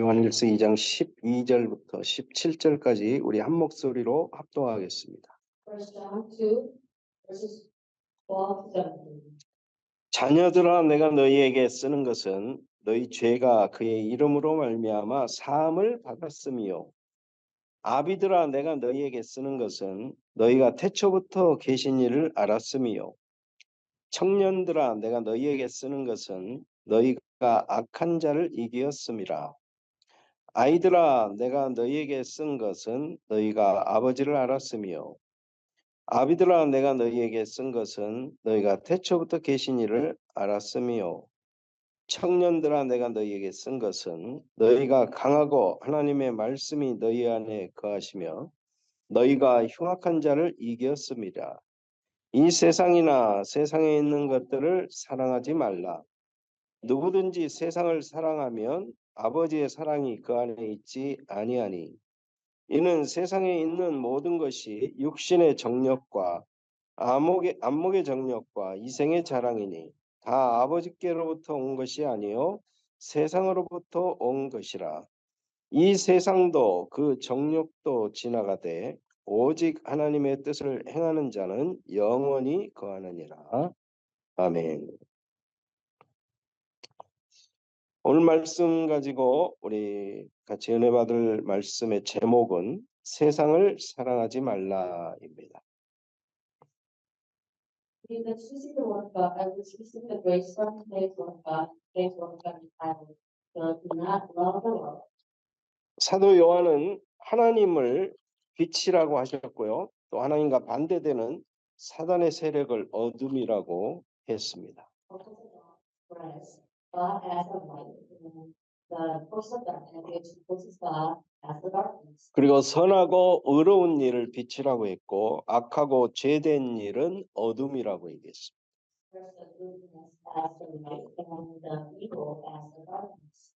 요한일서 2장 12절부터 17절까지 우리 한 목소리로 합독하겠습니다. 1 John 2, verses 12 to 17. 자녀들아, 내가 너희에게 쓰는 것은 너희 죄가 그의 이름으로 말미암아 사함을 받았음이요. 아비들아, 내가 너희에게 쓰는 것은 너희가 태초부터 계신 이를 알았음이요. 청년들아, 내가 너희에게 쓰는 것은 너희가 악한 자를 이기었음이라. 아이들아, 내가 너희에게 쓴 것은 너희가 아버지를 알았으며, 아비들아, 내가 너희에게 쓴 것은 너희가 태초부터 계신 이를 알았으며, 청년들아, 내가 너희에게 쓴 것은 너희가 강하고 하나님의 말씀이 너희 안에 거하시며 너희가 흉악한 자를 이겼습니다. 이 세상이나 세상에 있는 것들을 사랑하지 말라. 누구든지 세상을 사랑하면 아버지의 사랑이 그 안에 있지 아니하니, 이는 세상에 있는 모든 것이 육신의 정욕과 안목의 정욕과 이생의 자랑이니 다 아버지께로부터 온 것이 아니요 세상으로부터 온 것이라. 이 세상도 그 정욕도 지나가되 오직 하나님의 뜻을 행하는 자는 영원히 거하느니라. 아멘. 오늘 말씀 가지고 우리 같이 은혜 받을 말씀의 제목은 세상을 사랑하지 말라입니다. 우리가 choosing the word of God, as we choosing the grace from today's word of God, today's word of God is titled, So Do Not Love the World. 사도 요한은 하나님을 빛이라고 하셨고요. 또 하나님과 반대되는 사단의 세력을 어둠이라고 했습니다. Whereas God as the light, and the force of darkness, which opposes God as the darkness. 그리고 선하고 의로운 일을 빛이라고 했고 악하고 죄된 일은 어둠이라고 얘기했습니다. First the goodness as the light, and the evil as the darkness.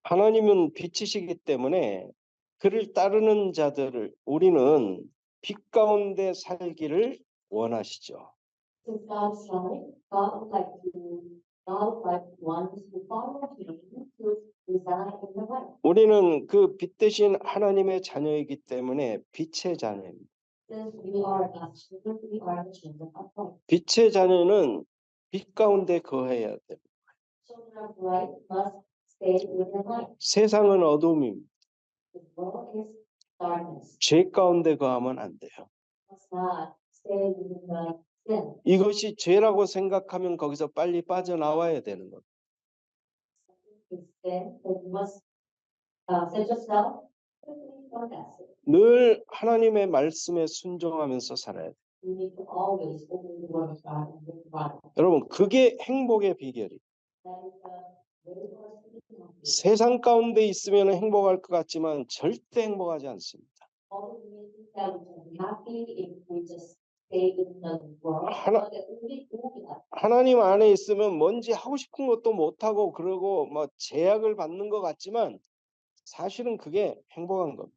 하나님은 빛이시기 때문에 그를 따르는 자들을 우리는 빛 가운데 살기를 원하시죠. Since God's light, God would like ones who follow Him to reside in the light. 우리는 그 빛 대신 하나님의 자녀이기 때문에 빛의 자녀입니다. Since we are God's children, we are the children of light. 빛의 자녀는 빛 가운데 거해야 돼요. Children of light must stay within light. 세상은 어둠입니다. The world is darkness. 죄 가운데 거하면 안 돼요. Must not stay within the sin. 이것이 죄라고 생각하면 거기서 빨리 빠져나와야 되는 겁니다. It's sin, but you must set yourself quickly from that sin. 늘 하나님의 말씀에 순종하면서 살아야 돼요. You need to always obey the word of God and live by it. 여러분, 그게 행복의 비결이에요. That is the way for us to be happy. 세상 가운데 있으면 행복할 것 같지만 절대 행복하지 않습니다. All we think that we can be happy if we just stay in the world. 하나- but we will be happy. 하나님 안에 있으면 뭔지 하고 싶은 것도 못하고 그러고 뭐 제약을 받는 것 같지만 사실은 그게 행복한 겁니다.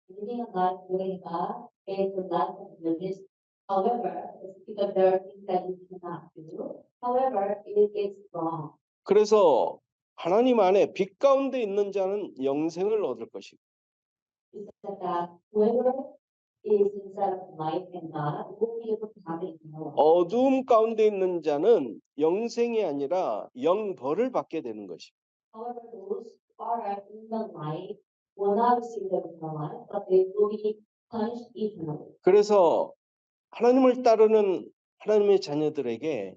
Living a life with God is a life of religion. However, it's because there are things that you cannot do. However, it is wrong. 그래서 하나님 안에 빛 가운데 있는 자는 영생을 얻을 것이고 It said that whoever is inside of light and God will be able to have it in the world. 어두움 가운데 있는 자는 영생이 아니라 영벌을 받게 되는 것입니다. However, those who are in the light will not receive the eternal life, but they will be punished eternally. 그래서 하나님을 따르는 하나님의 자녀들에게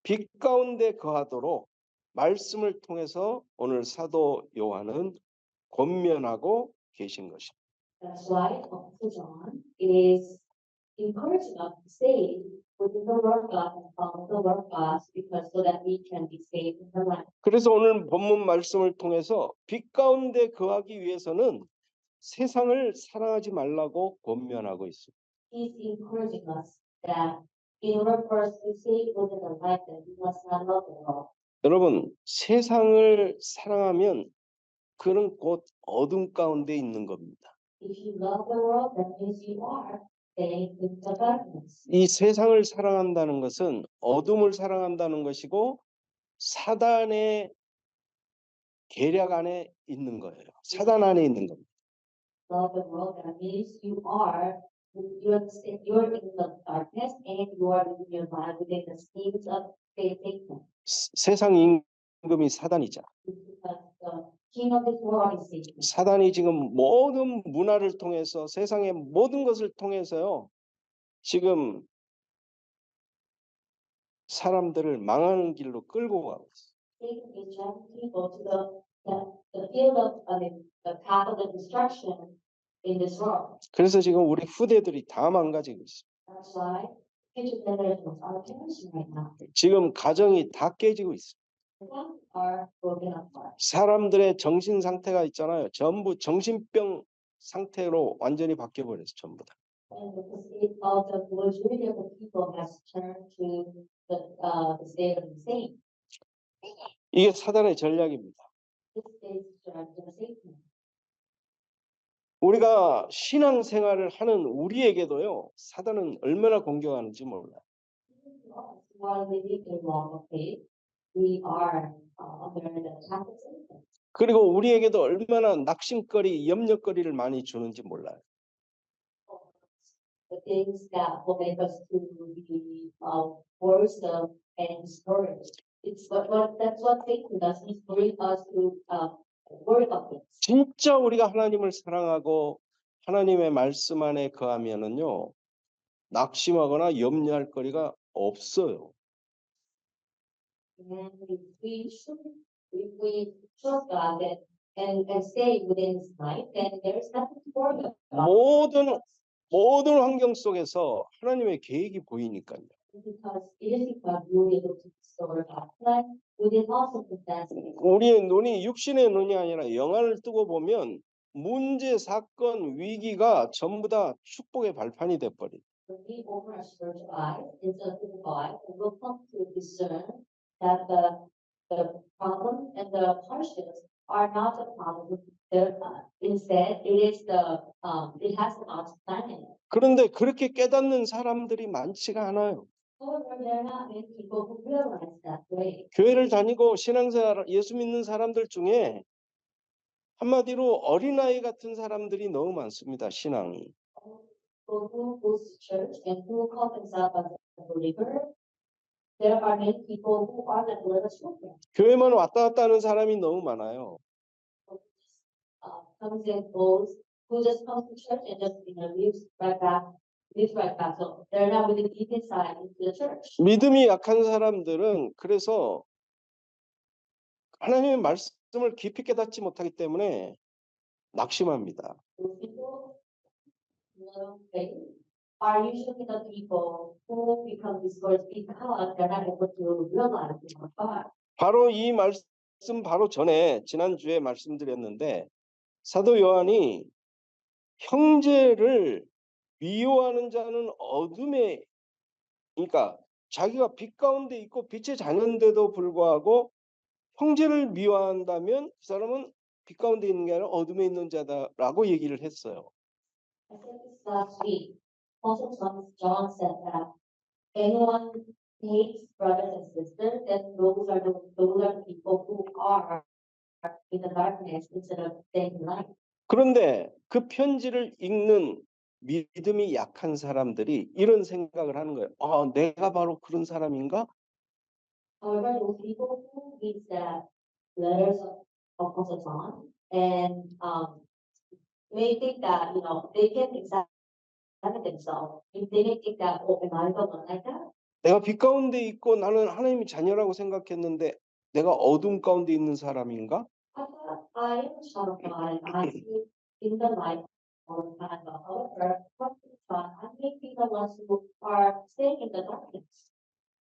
빛 가운데 거하도록 말씀을 통해서 오늘 사도 요한은 권면하고 계신 것입니다. That's why Apostle John is encouraging us to stay within the word of God and follow the word of God because so that we can be saved in the light. 그래서 오늘 본문 말씀을 통해서 빛 가운데 거하기 위해서는 세상을 사랑하지 말라고 권면하고 있습니다. He's encouraging us that in order for us to stay within the light, that we must not love the world. 여러분, 세상을 사랑하면 그는 곧 어둠 가운데 있는 겁니다. If you love the world, that means you are staying in the darkness. 이 세상을 사랑한다는 것은 어둠을 사랑한다는 것이고 사단의 계략 안에 있는 거예요. 사단 안에 있는 겁니다. Love the world, that means you're in the darkness and you are in your mind within the schemes of Satan. 세상 임금이 사단이자. Because the king of this world is Satan. 사단이 지금 모든 문화를 통해서 세상의 모든 것을 통해서요. 지금 사람들을 망하는 길로 끌고 가고 있어요. Satan is driving people to the field of, the path of the destruction in this world. 그래서 지금 우리 후대들이 다 망가지고 있어요. That's why future generations are perishing right now. 지금 가정이 다 깨지고 있어요. Some are broken apart. 사람들의 정신 상태가 있잖아요. 전부 정신병 상태로 완전히 바뀌어 버렸어요. 전부 다. And the state of the majority of the people has turned to the state of insane. 이게 사단의 전략입니다. This is strategy of Satan. 우리가 신앙생활을 하는 우리에게도요. 사단은 얼마나 공격하는지 몰라요. While living in walk of faith, we are under the attack of Satan. 그리고 우리에게도 얼마나 낙심거리, 염려거리를 많이 주는지 몰라요. The things that will make us to be worrisome and discouraged. That's what Satan does. He's bring us to worry about things. 진짜 우리가 하나님을 사랑하고 하나님의 말씀 안에 거하면은요. 낙심하거나 염려할 거리가 없어요. And if we trust God and stay within His light, then there is nothing to worry about. 모든 환경 속에서 하나님의 계획이 보이니까요. Because it is because we will be able to discover God's plan within all circumstances. 우리의 눈이 육신의 눈이 아니라 영안을 뜨고 보면 문제, 사건, 위기가 전부 다 축복의 발판이 돼버려요. When we open our spiritual eyes instead of physical eyes, we will come to discern that the problem and the hardships are not the problem. Instead, it has God's plan in it. 그런데 그렇게 깨닫는 사람들이 많지가 않아요. However, there are not many people who realize that way. 교회를 다니고 신앙생활, 예수 믿는 사람들 중에 한마디로 어린아이 같은 사람들이 너무 많습니다. 신앙이. People who go to church and who call themselves as a believer, there are many people who are the little children. 교회만 왔다 갔다 하는 사람이 너무 많아요. Comes and goes, who just comes to church and just leaves right back. So they're not really deep inside into the church. 믿음이 약한 사람들은 그래서 하나님의 말씀을 깊이 깨닫지 못하기 때문에 낙심합니다. Those people who faith are usually the people who become discouraged because they're not able to realize God. 바로 이 말씀 바로 전에 지난주에 말씀드렸는데 사도 요한이 형제를 미워하는 자는 어둠에, 그러니까 자기가 빛 가운데 있고 빛의 자녀인데도 불구하고 형제를 미워한다면 그 사람은 빛 가운데 있는 게 아니라 어둠에 있는 자다라고 얘기를 했어요. I said this last week. Also, John said that anyone hates brothers and sisters, then those are the people who are in the darkness instead of staying in light. 그런데 그 편지를 읽는 믿음이 약한 사람들이 이런 생각을 하는 거예요. 아, 내가 바로 그런 사람인가? However, those people who read the letters of Apostle John and may think that they can examine themselves. If they may think that, am I the one like that? 내가 빛 가운데 있고 나는 하나님의 자녀라고 생각했는데 내가 어둠 가운데 있는 사람인가? I thought I am a child of God and I see in the light all the time. But however, what is God? I may be the ones who are staying in the darkness.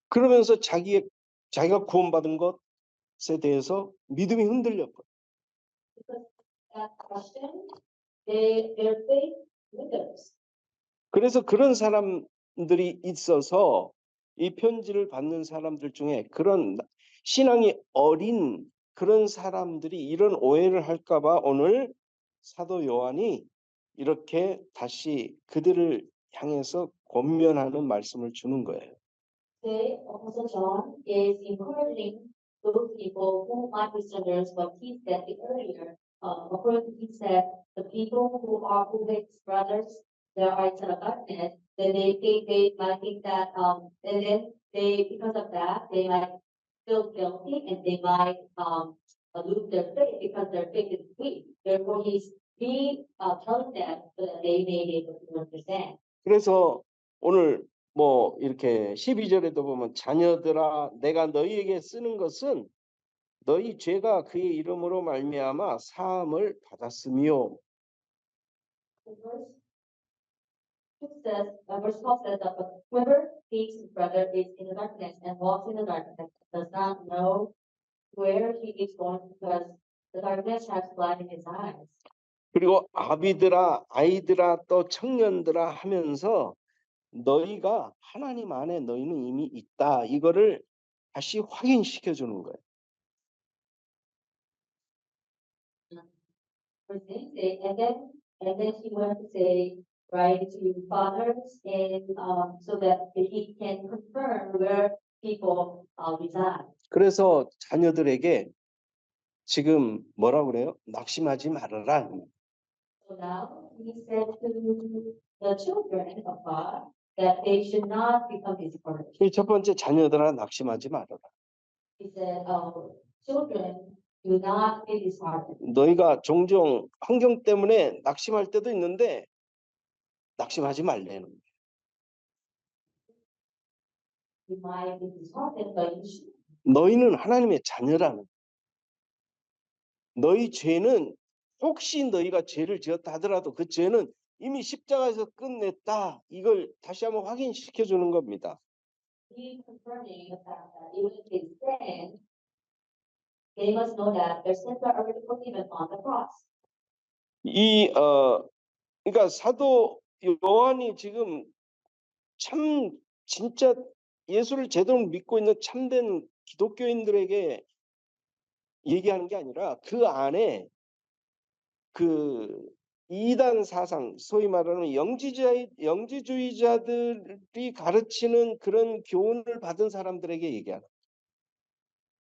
그러면서 자기가 구원받은 것에 대해서 믿음이 흔들려 버려. Because that question, their faith withers. 그래서 그런 사람들이 있어서 이 편지를 받는 사람들 중에 그런 신앙이 어린 그런 사람들이 이런 오해를 할까 봐 오늘 사도 요한이 이렇게 다시 그들을 향해서 권면하는 말씀을 주는 거예요. Today, Apostle John is encouraging those people who might be sinners, what he said earlier. According to he said, the people who hate brothers, they are in darkness, then they might think that, and then they, because of that, they might feel guilty and they might, lose their faith because their faith is weak. Therefore, telling them so that they may be able to understand. 그래서 오늘 뭐 이렇게 12절에도 보면 자녀들아 내가 너희에게 쓰는 것은 너희 죄가 그의 이름으로 말미암아 사함을 받았으며 The verse 12 says that but whoever hates his brother is in the darkness and walks in the darkness, does not know where he is going because the darkness has blinded his eyes. 그리고 아비들아 아이들아 또 청년들아 하면서 너희가 하나님 안에 너희는 이미 있다. 이거를 다시 확인시켜 주는 거예요. And then he went to say, right, to fathers and so that he can confirm where people reside. 그래서 자녀들에게 지금 뭐라고 그래요? 낙심하지 말아라. So now he said to the children of God that they should not become discouraged. 이 첫 번째 자녀들아 낙심하지 말아라. He said, children, do not be disheartened. 너희가 종종 환경 때문에 낙심할 때도 있는데 낙심하지 말래는 거예요. You might be disheartened, but you should. 너희는 하나님의 자녀라는 거예요. 너희 죄는 혹시 너희가 죄를 지었다 하더라도 그 죄는 이미 십자가에서 끝냈다. 이걸 다시 한번 확인시켜 주는 겁니다. He confirming the fact that even if they sin, they must know that their sins are already forgiven on the cross. 그러니까 사도 요한이 지금 참 진짜 예수를 제대로 믿고 있는 참된 기독교인들에게 얘기하는 게 아니라 그 안에 그 이단 사상, 소위 말하는 영지주의자들이 가르치는 그런 교훈을 받은 사람들에게 얘기하는.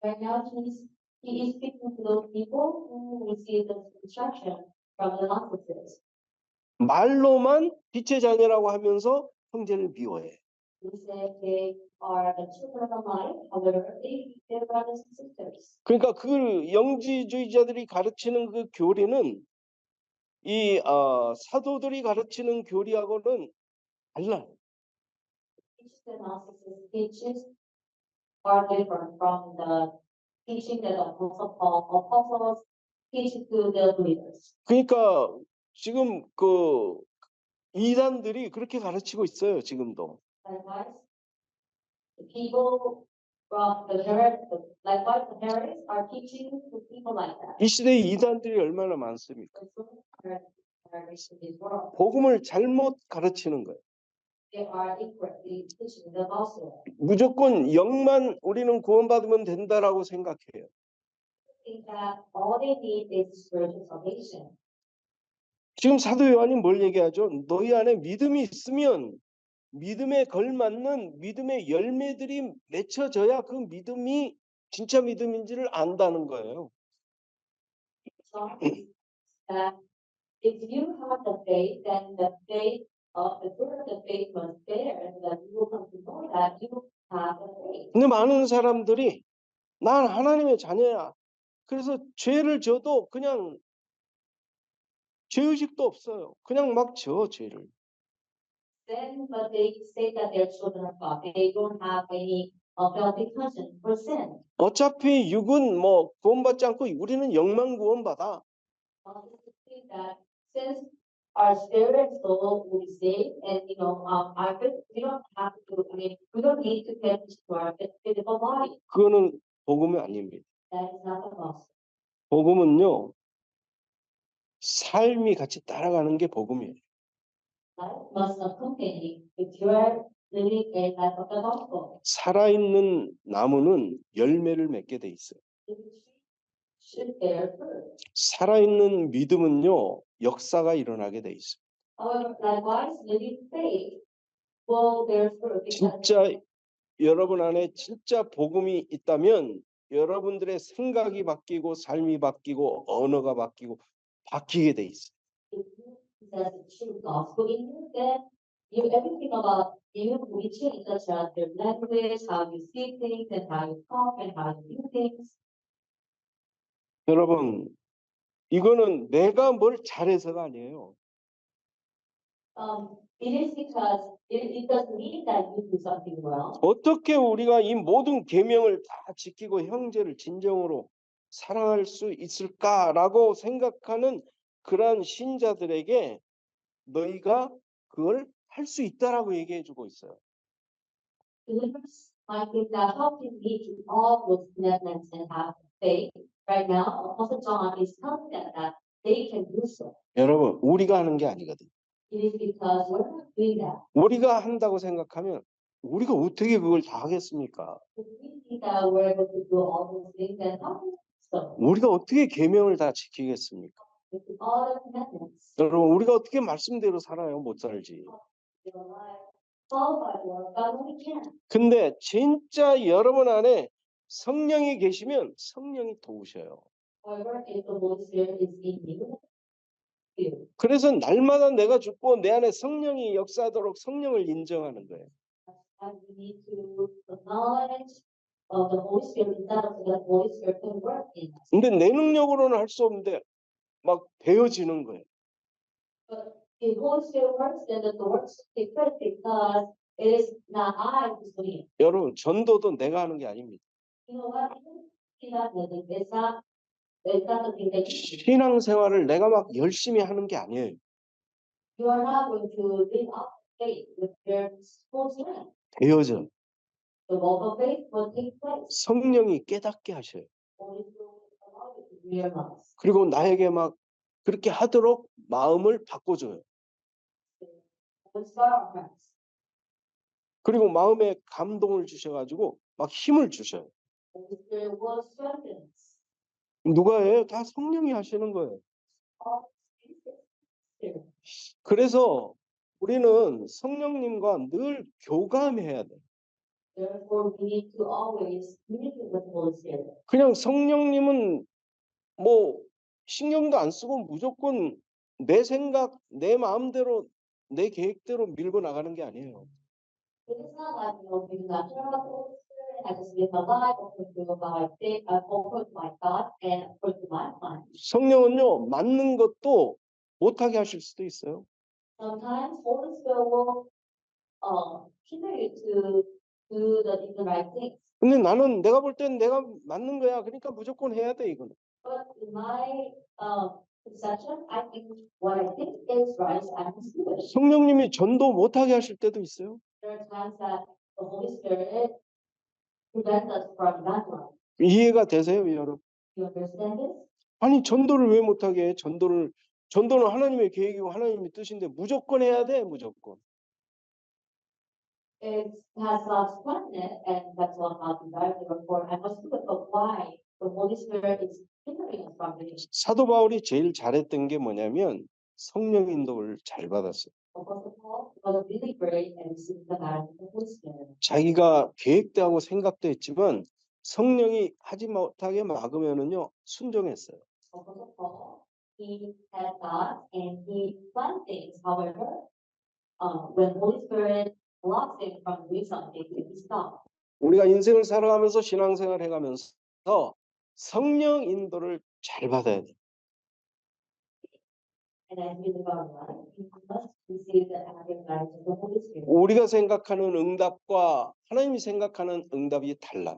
Right now, he is speaking to those people who receive the instruction from the Gnostics. 말로만 빛의 자녀라고 하면서 형제를 미워해. Who say they are the children of light, however, they hate their brothers and sisters. 그러니까 그 영지주의자들이 가르치는 그 교리는 이 사도들이 가르치는 교리하고는 달라요. The Gnostics teaches are different from the teaching that apostles teach to the believers. 그러니까 지금 그 이단들이 그렇게 가르치고 있어요. 지금도. Likewise, the people from the heretics, likewise the heretics are teaching to people like that. 이 시대에 이단들이 얼마나 많습니까? Heretics in this world. 복음을 잘못 가르치는 거예요. They are incorrectly teaching the gospel. 무조건 영만 우리는 구원받으면 된다라고 생각해요. Think that all they need is spiritual salvation. 지금 사도 요한이 뭘 얘기하죠? 너희 안에 믿음이 있으면 믿음에 걸맞는 믿음의 열매들이 맺혀져야 그 믿음이 진짜 믿음인지를 안다는 거예요. So that if you have the faith, then the faith of the fruit of the faith must bear, and that you will come to know that you have the faith. 근데 많은 사람들이 난 하나님의 자녀야. 그래서 죄를 져도 그냥 죄의식도 없어요. 그냥 막 져 죄를. Then, but they say that they're children of God. They don't have any guilty conscience for sin. 어차피 육은 뭐 구원받지 않고 우리는 영만 구원받아. Think that since our spirit and soul will be saved, and we don't have to. I mean, we don't need to get to our physical body. 그거는 복음이 아닙니다. That is not the gospel. 복음은요, 삶이 같이 따라가는 게 복음이에요. Life must accompany with your living a life of the gospel. 살아있는 나무는 열매를 맺게 돼 있어요. Should bear fruit. 살아있는 믿음은요, 역사가 일어나게 돼 있어요. However, likewise, living faith will bear fruit. 진짜 여러분 안에 진짜 복음이 있다면 여러분들의 생각이 바뀌고 삶이 바뀌고 언어가 바뀌게 돼 있어요. If you possess the true gospel in you, then everything about you will be changed, such as your language, how you see things, and how you talk, and how you do things. 여러분, 이거는 내가 뭘 잘해서가 아니에요. It is because it doesn't mean that you do something well. 어떻게 우리가 이 모든 계명을 다 지키고 형제를 진정으로 사랑할 수 있을까라고 생각하는 그러한 신자들에게 너희가 그걸 할 수 있다라고 얘기해 주고 있어요. Believers might think that how can we do all those commitments and have faith? Right now, Apostle John is telling them that they can do so. 여러분, 우리가 하는 게 아니거든. It is because we're not doing that. 우리가 한다고 생각하면 우리가 어떻게 그걸 다 하겠습니까? If we think that we're able to do all those things, then how can we do so? 우리가 어떻게 계명을 다 지키겠습니까? With all the commitments, 여러분, 우리가 어떻게 말씀대로 살아요? 못 살지. your life, followed by the word of God when we can. 근데 진짜 여러분 안에 성령이 계시면 성령이 도우셔요. However, if the Holy Spirit is in you, 그래서 날마다 내가 죽고 내 안에 성령이 역사하도록 성령을 인정하는 거예요. and we need to acknowledge the Holy Spirit instead of the Holy Spirit can work in us. 근데 내 능력으로는 할 수 없는데 막 배워지는 거예요. But if Holy Spirit works, then the works take place because it is not I who's doing it. 여러분, 전도도 내가 하는 게 아닙니다. You know what? It's not the thing that you do. 신앙생활을 내가 막 열심히 하는 게 아니에요. You are not going to live up faith with your full strength. 배워져. The walk of faith will take place. 성령이 깨닫게 하셔요. Holy Spirit will allow you to realize. 그리고 나에게 막 그렇게 하도록 마음을 바꿔줘요. Will start our hearts. 그리고 마음에 감동을 주셔가지고 막 힘을 주셔요. Holy Spirit will strengthen us. 누가 해요? 다 성령이 하시는 거예요. All Spirit. 그래서 우리는 성령님과 늘 교감해야 돼. Therefore, we need to always communicate with the Holy Spirit. 그냥 성령님은 뭐 신경도 안 쓰고 무조건 내 생각, 내 마음대로, 내 계획대로 밀고 나가는 게 아니에요. It is not like, we do not turn off the Holy Spirit, I just live my life according to my faith, according to my thought, and according to my mind. 성령은요, 맞는 것도 못하게 하실 수도 있어요. Sometimes Holy Spirit will hinder you to do the right things. 근데 나는 내가 볼 땐 내가 맞는 거야. 그러니까 무조건 해야 돼, 이거는. But in my perception, I think what I think is right, I must do it. 성령님이 전도 못하게 하실 때도 있어요. There are times that the Holy Spirit prevents us from evangelizing. 이해가 되세요, 여러분? You understand this? 아니, 전도를 왜 못하게 해? 전도는 하나님의 계획이고 하나님의 뜻인데 무조건 해야 돼, 무조건. It has God's plan in it, and that's what God desired. Therefore, I must do it. But why? The Holy Spirit is hindering us from doing it. 사도 바울이 제일 잘했던 게 뭐냐면 성령 인도를 잘 받았어요. Apostle Paul was really great and received the guidance of the Holy Spirit. 자기가 계획도 하고 생각도 했지만 성령이 하지 못하게 막으면은요, 순종했어요. Apostle Paul, he had thoughts and he planned things. However, when Holy Spirit blocks him from doing something, he stopped. 우리가 인생을 살아가면서 신앙생활 해가면서 성령 인도를 잘 받아야 돼. And as we live our life, we must receive the active guidance of the Holy Spirit. 우리가 생각하는 응답과 하나님이 생각하는 응답이 달라.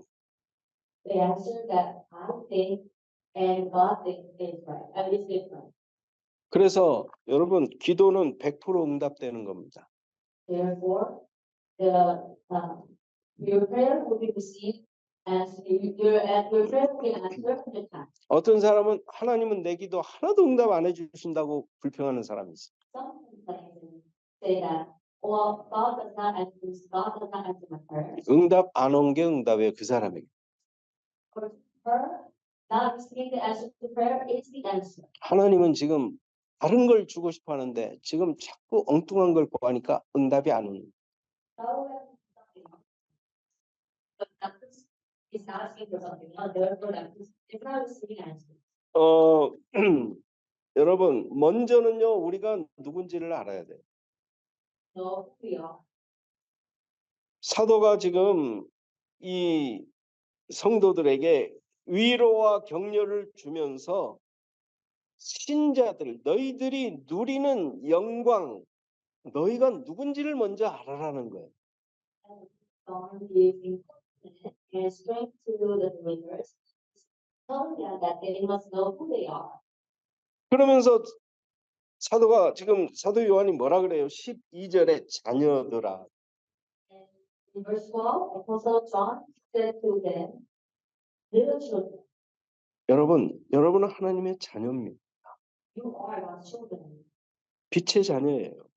The answer that I think and God thinks is right. Is different. 그래서 여러분, 기도는 100% 응답되는 겁니다. Therefore, your prayer will be received and your prayer will be answered 100 times. 어떤 사람은 하나님은 내 기도 하나도 응답 안 해주신다고 불평하는 사람이 있어요. Some people say that, well, God does not answer my prayers. 응답 안 온 게 응답이에요, 그 사람에게. For her, not receiving the answer to prayer is the answer. 하나님은 지금 다른 걸 주고 싶어 하는데 지금 자꾸 엉뚱한 걸 구하니까 응답이 안 오는. God will answer something, but not this He's asking for something, therefore it's not receiving answers. 여러분, 먼저는요, 우리가 누군지를 알아야 돼요. No, we are. 사도가 지금 이 성도들에게 위로와 격려를 주면서 신자들, 너희들이 누리는 영광, 너희가 누군지를 먼저 알아라는 거예요. God gives encouragement and strength to the believers, telling them that they must know who they are. 그러면서 사도가 지금 사도 요한이 뭐라 그래요? 12절에 자녀들아. In verse 12, Apostle John said to them, little children, 여러분은 하나님의 자녀입니다. you are God's children. 빛의 자녀예요.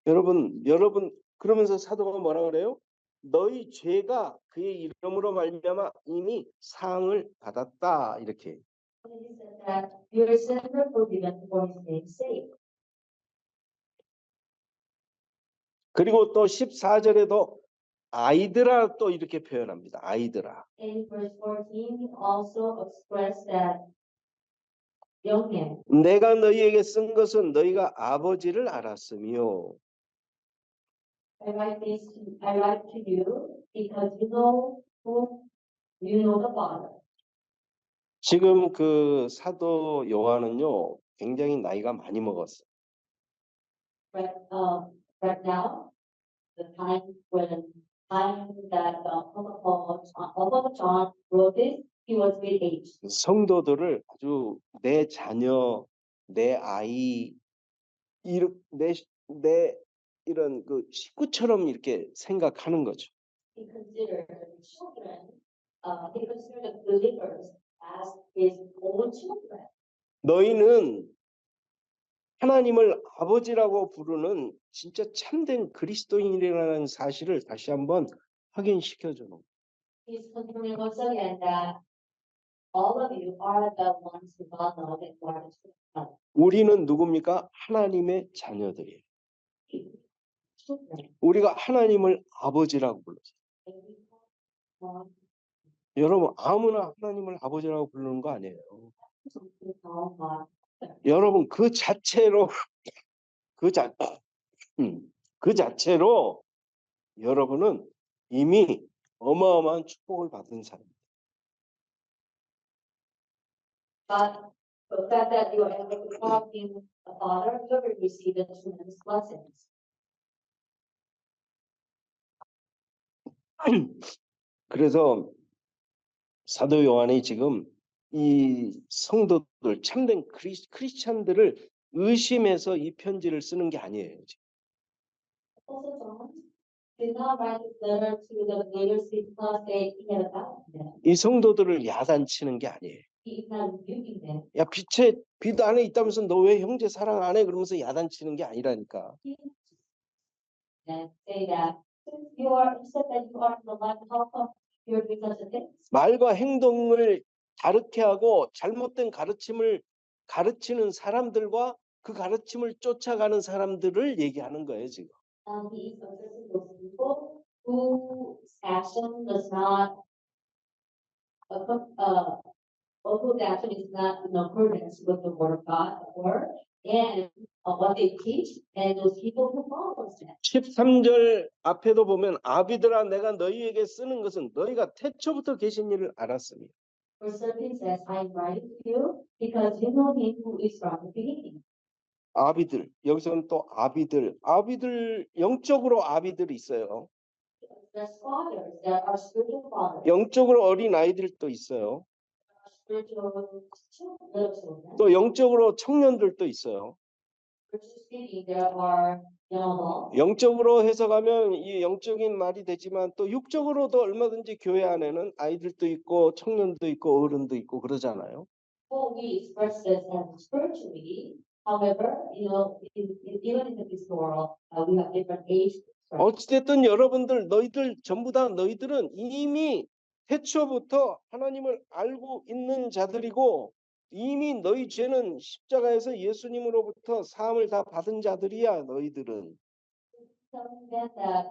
여러분 그러면서 사도가 뭐라 그래요? 너희 죄가 그의 이름으로 말미암아 이미 사항을 받았다 이렇게. And he said that your sins are forgiven for his name's sake. 그리고 또 14절에도 아이들아 또 이렇게 표현합니다. 아이들아. And in verse 14, he also expressed that young men, 내가 너희에게 쓴 것은 너희가 아버지를 알았으며 I write to you because you know the Father. 지금 그 사도 요한은요 굉장히 나이가 많이 먹었어요. Right now, the time that Apostle John wrote this, he was mid-age. 성도들을 아주 내 자녀, 내 아이, 내 이런 그 식구처럼 이렇게 생각하는 거죠. He considered the children, he considered the believers as his own children. 너희는 하나님을 아버지라고 부르는 진짜 참된 그리스도인이라는 사실을 다시 한번 확인시켜줘. He's confirming once again that all of you are the ones who God knows and who are the children. 우리는 누굽니까? 하나님의 자녀들이에요. Children. 우리가 하나님을 아버지라고 불렀어요. And we call 여러분 아무나 하나님을 아버지라고 부르는 거 아니에요. God. 여러분 그 자체로 여러분은 이미 어마어마한 축복을 받은 사람입니다. But the fact that you are able to call him a father, you will receive the tremendous blessings. 그래서 사도 요한이 지금 이 성도들 참된 크리스찬들을 의심해서 이 편지를 쓰는 게 아니에요. Also, John did not write this letter to the believers because they cared about them. 이 성도들을 야단치는 게 아니에요. He is not rebuking them. 야 빛 안에 있다면서 너 왜 형제 사랑 안 해? 그러면서 야단치는 게 아니라니까. And say that since you are said that you are in the light, how come you're doing such a thing? 말과 행동을 다르게 하고 잘못된 가르침을 가르치는 사람들과 그 가르침을 쫓아가는 사람들을 얘기하는 거예요, 지금. He is addressing those people whose action does not whose action is not in accordance with the word of God or and what they teach, and those people who follow them. 13절 앞에도 보면 아비들아 내가 너희에게 쓰는 것은 너희가 태초부터 계신 일을 알았으니. Verse 13 says, I write to you because you know him who is from the beginning. 아비들 여기서는 또 아비들 영적으로 아비들이 있어요. There's fathers, there are spiritual fathers, 영적으로 어린 아이들도 있어요. spiritual children. 또 영적으로 청년들도 있어요. Spiritually speaking, there are young adults. 영적으로 해석하면 이 영적인 말이 되지만 또 육적으로도 얼마든지 교회 안에는 아이들도 있고 청년도 있고 어른도 있고 그러잖아요. Well, we express this as spiritually. However, even in this world, we have different age. 어찌됐든 너희들 전부 다 너희들은 이미 태초부터 하나님을 알고 있는 자들이고 이미 너희 죄는 십자가에서 예수님으로부터 사함을 다 받은 자들이야 너희들은. Telling them that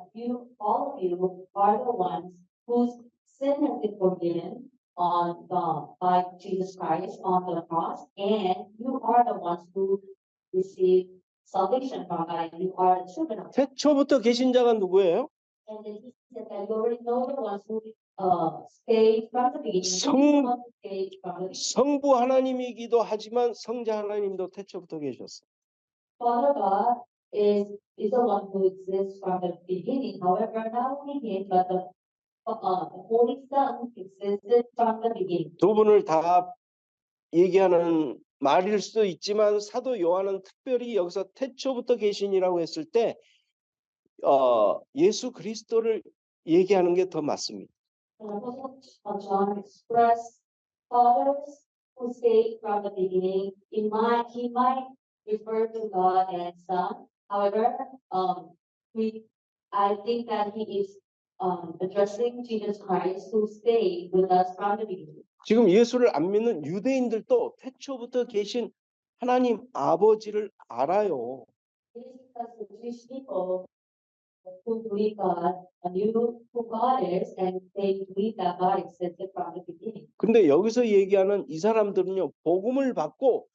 all of you are the ones whose sin has been forgiven by Jesus Christ on the cross, and you are the ones who receive salvation from God, and you are the children of God. 태초부터 계신 자가 누구예요? And then he said that you already know the ones who stayed from the beginning. 성- Who the ones who stayed from the beginning. 성부 하나님이기도 하지만 성자 하나님도 태초부터 계셨어요. Father God is the one who exists from the beginning. However, not only him, but the Holy Son existed from the beginning. 두 분을 다 얘기하는 말일 수도 있지만 사도 요한은 특별히 여기서 태초부터 계신이라고 했을 때 예수 그리스도를 얘기하는 게 더 맞습니다. And Apostle John expressed fathers who stayed from the beginning. He might refer to God and Son. However, I think that he is addressing Jesus Christ who stayed with us from the beginning. 지금 예수를 안 믿는 유대인들도 태초부터 계신 하나님 아버지를 알아요. It is because the Jewish people who believe God knew who God is, and they believe that God existed from the beginning. 근데 여기서 얘기하는 이 사람들은요, 복음을 받고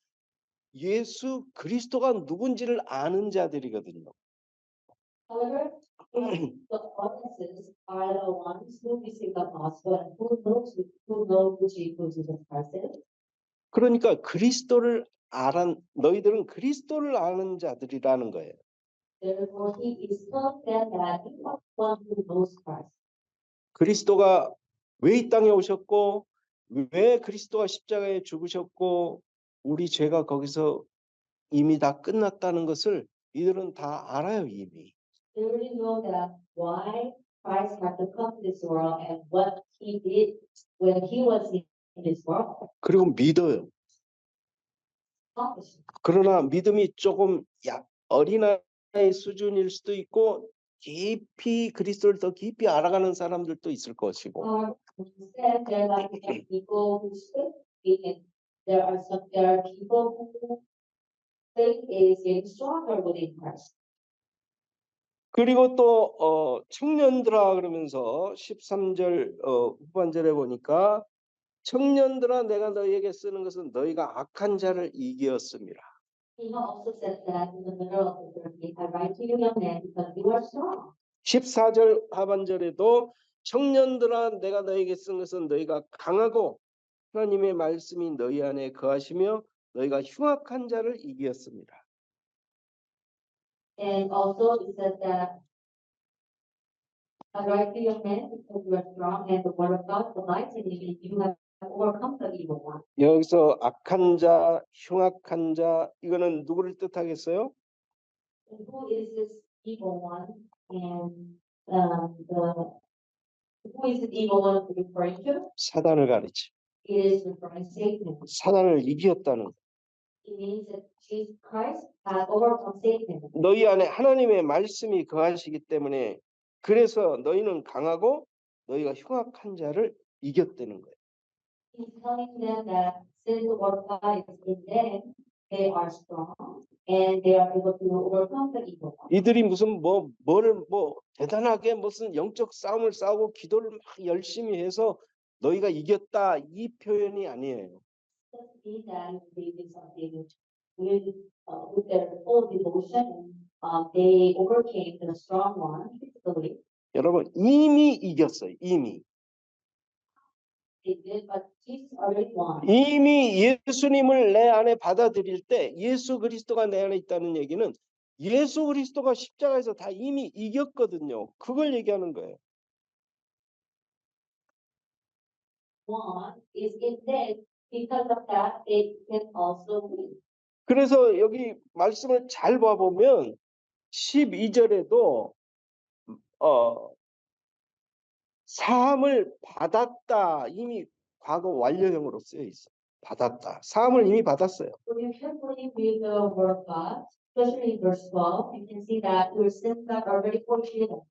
예수 그리스도가 누군지를 아는 자들이거든요. However, the audiences are the ones who receive the gospel and who know who Jesus Christ is. 그러니까 그리스도를 너희들은 그리스도를 아는 자들이라는 거예요. Therefore, he is telling them that he is one who knows Christ. 그리스도가 왜 이 땅에 오셨고 왜 그리스도가 십자가에 죽으셨고 우리 죄가 거기서 이미 다 끝났다는 것을 이들은 다 알아요 이미. They already know that why Christ had to come to this world and what he did when he was in this world. 그리고 믿어요. 그러나 믿음이 조금 어린아이 수준일 수도 있고 깊이 그리스도를 더 깊이 알아가는 사람들도 있을 것이고. Instead, there are some people who speak, and there are people who faith is getting stronger within Christ. 그리고 또 청년들아 그러면서 13절 후반절에 보니까 청년들아 내가 너희에게 쓰는 것은 너희가 악한 자를 이기었습니다. He also said that in the middle of the verse, I write to you, young men, because you are strong. 14절 하반절에도 청년들아 내가 너희에게 쓴 것은 너희가 강하고 하나님의 말씀이 너희 안에 거하시며 너희가 흉악한 자를 이기었습니다. And also it says that I write to you, young men, because you are strong, and the word of God abides in you, and you have overcome the evil one. 여기서 악한 자, 흉악한 자 이거는 누구를 뜻하겠어요? And who is this evil one? And who is the evil one referring to? 사단을 가리지. It is referring to Satan. 사단을 이기었다는 거. It means that Jesus Christ has overcome Satan. 너희 안에 하나님의 말씀이 거하시기 때문에 그래서 너희는 강하고 너희가 흉악한 자를 이겼다는 거예요. He's telling them that since the word of God is in them, they are strong and they are able to overcome the evil one. 이들이 무슨 뭐를 대단하게 무슨 영적 싸움을 싸우고 기도를 막 열심히 해서 너희가 이겼다 이 표현이 아니에요. It doesn't mean that they did something with their full devotion. They overcame the strong one physically. 여러분 이미 이겼어요. 이미. They did, but Jesus already won. 이미 예수님을 내 안에 받아들일 때 예수 그리스도가 내 안에 있다는 얘기는 예수 그리스도가 십자가에서 다 이미 이겼거든요. 그걸 얘기하는 거예요. One is in them. Because of that, they can also win. 그래서 여기 말씀을 잘 봐보면 12절에도 사함을 받았다 이미 과거 완료형으로 쓰여 있어. 받았다. 사함을 이미 받았어요. When you carefully read the word of God, especially in verse 12, you can see that your sins are already forgiven.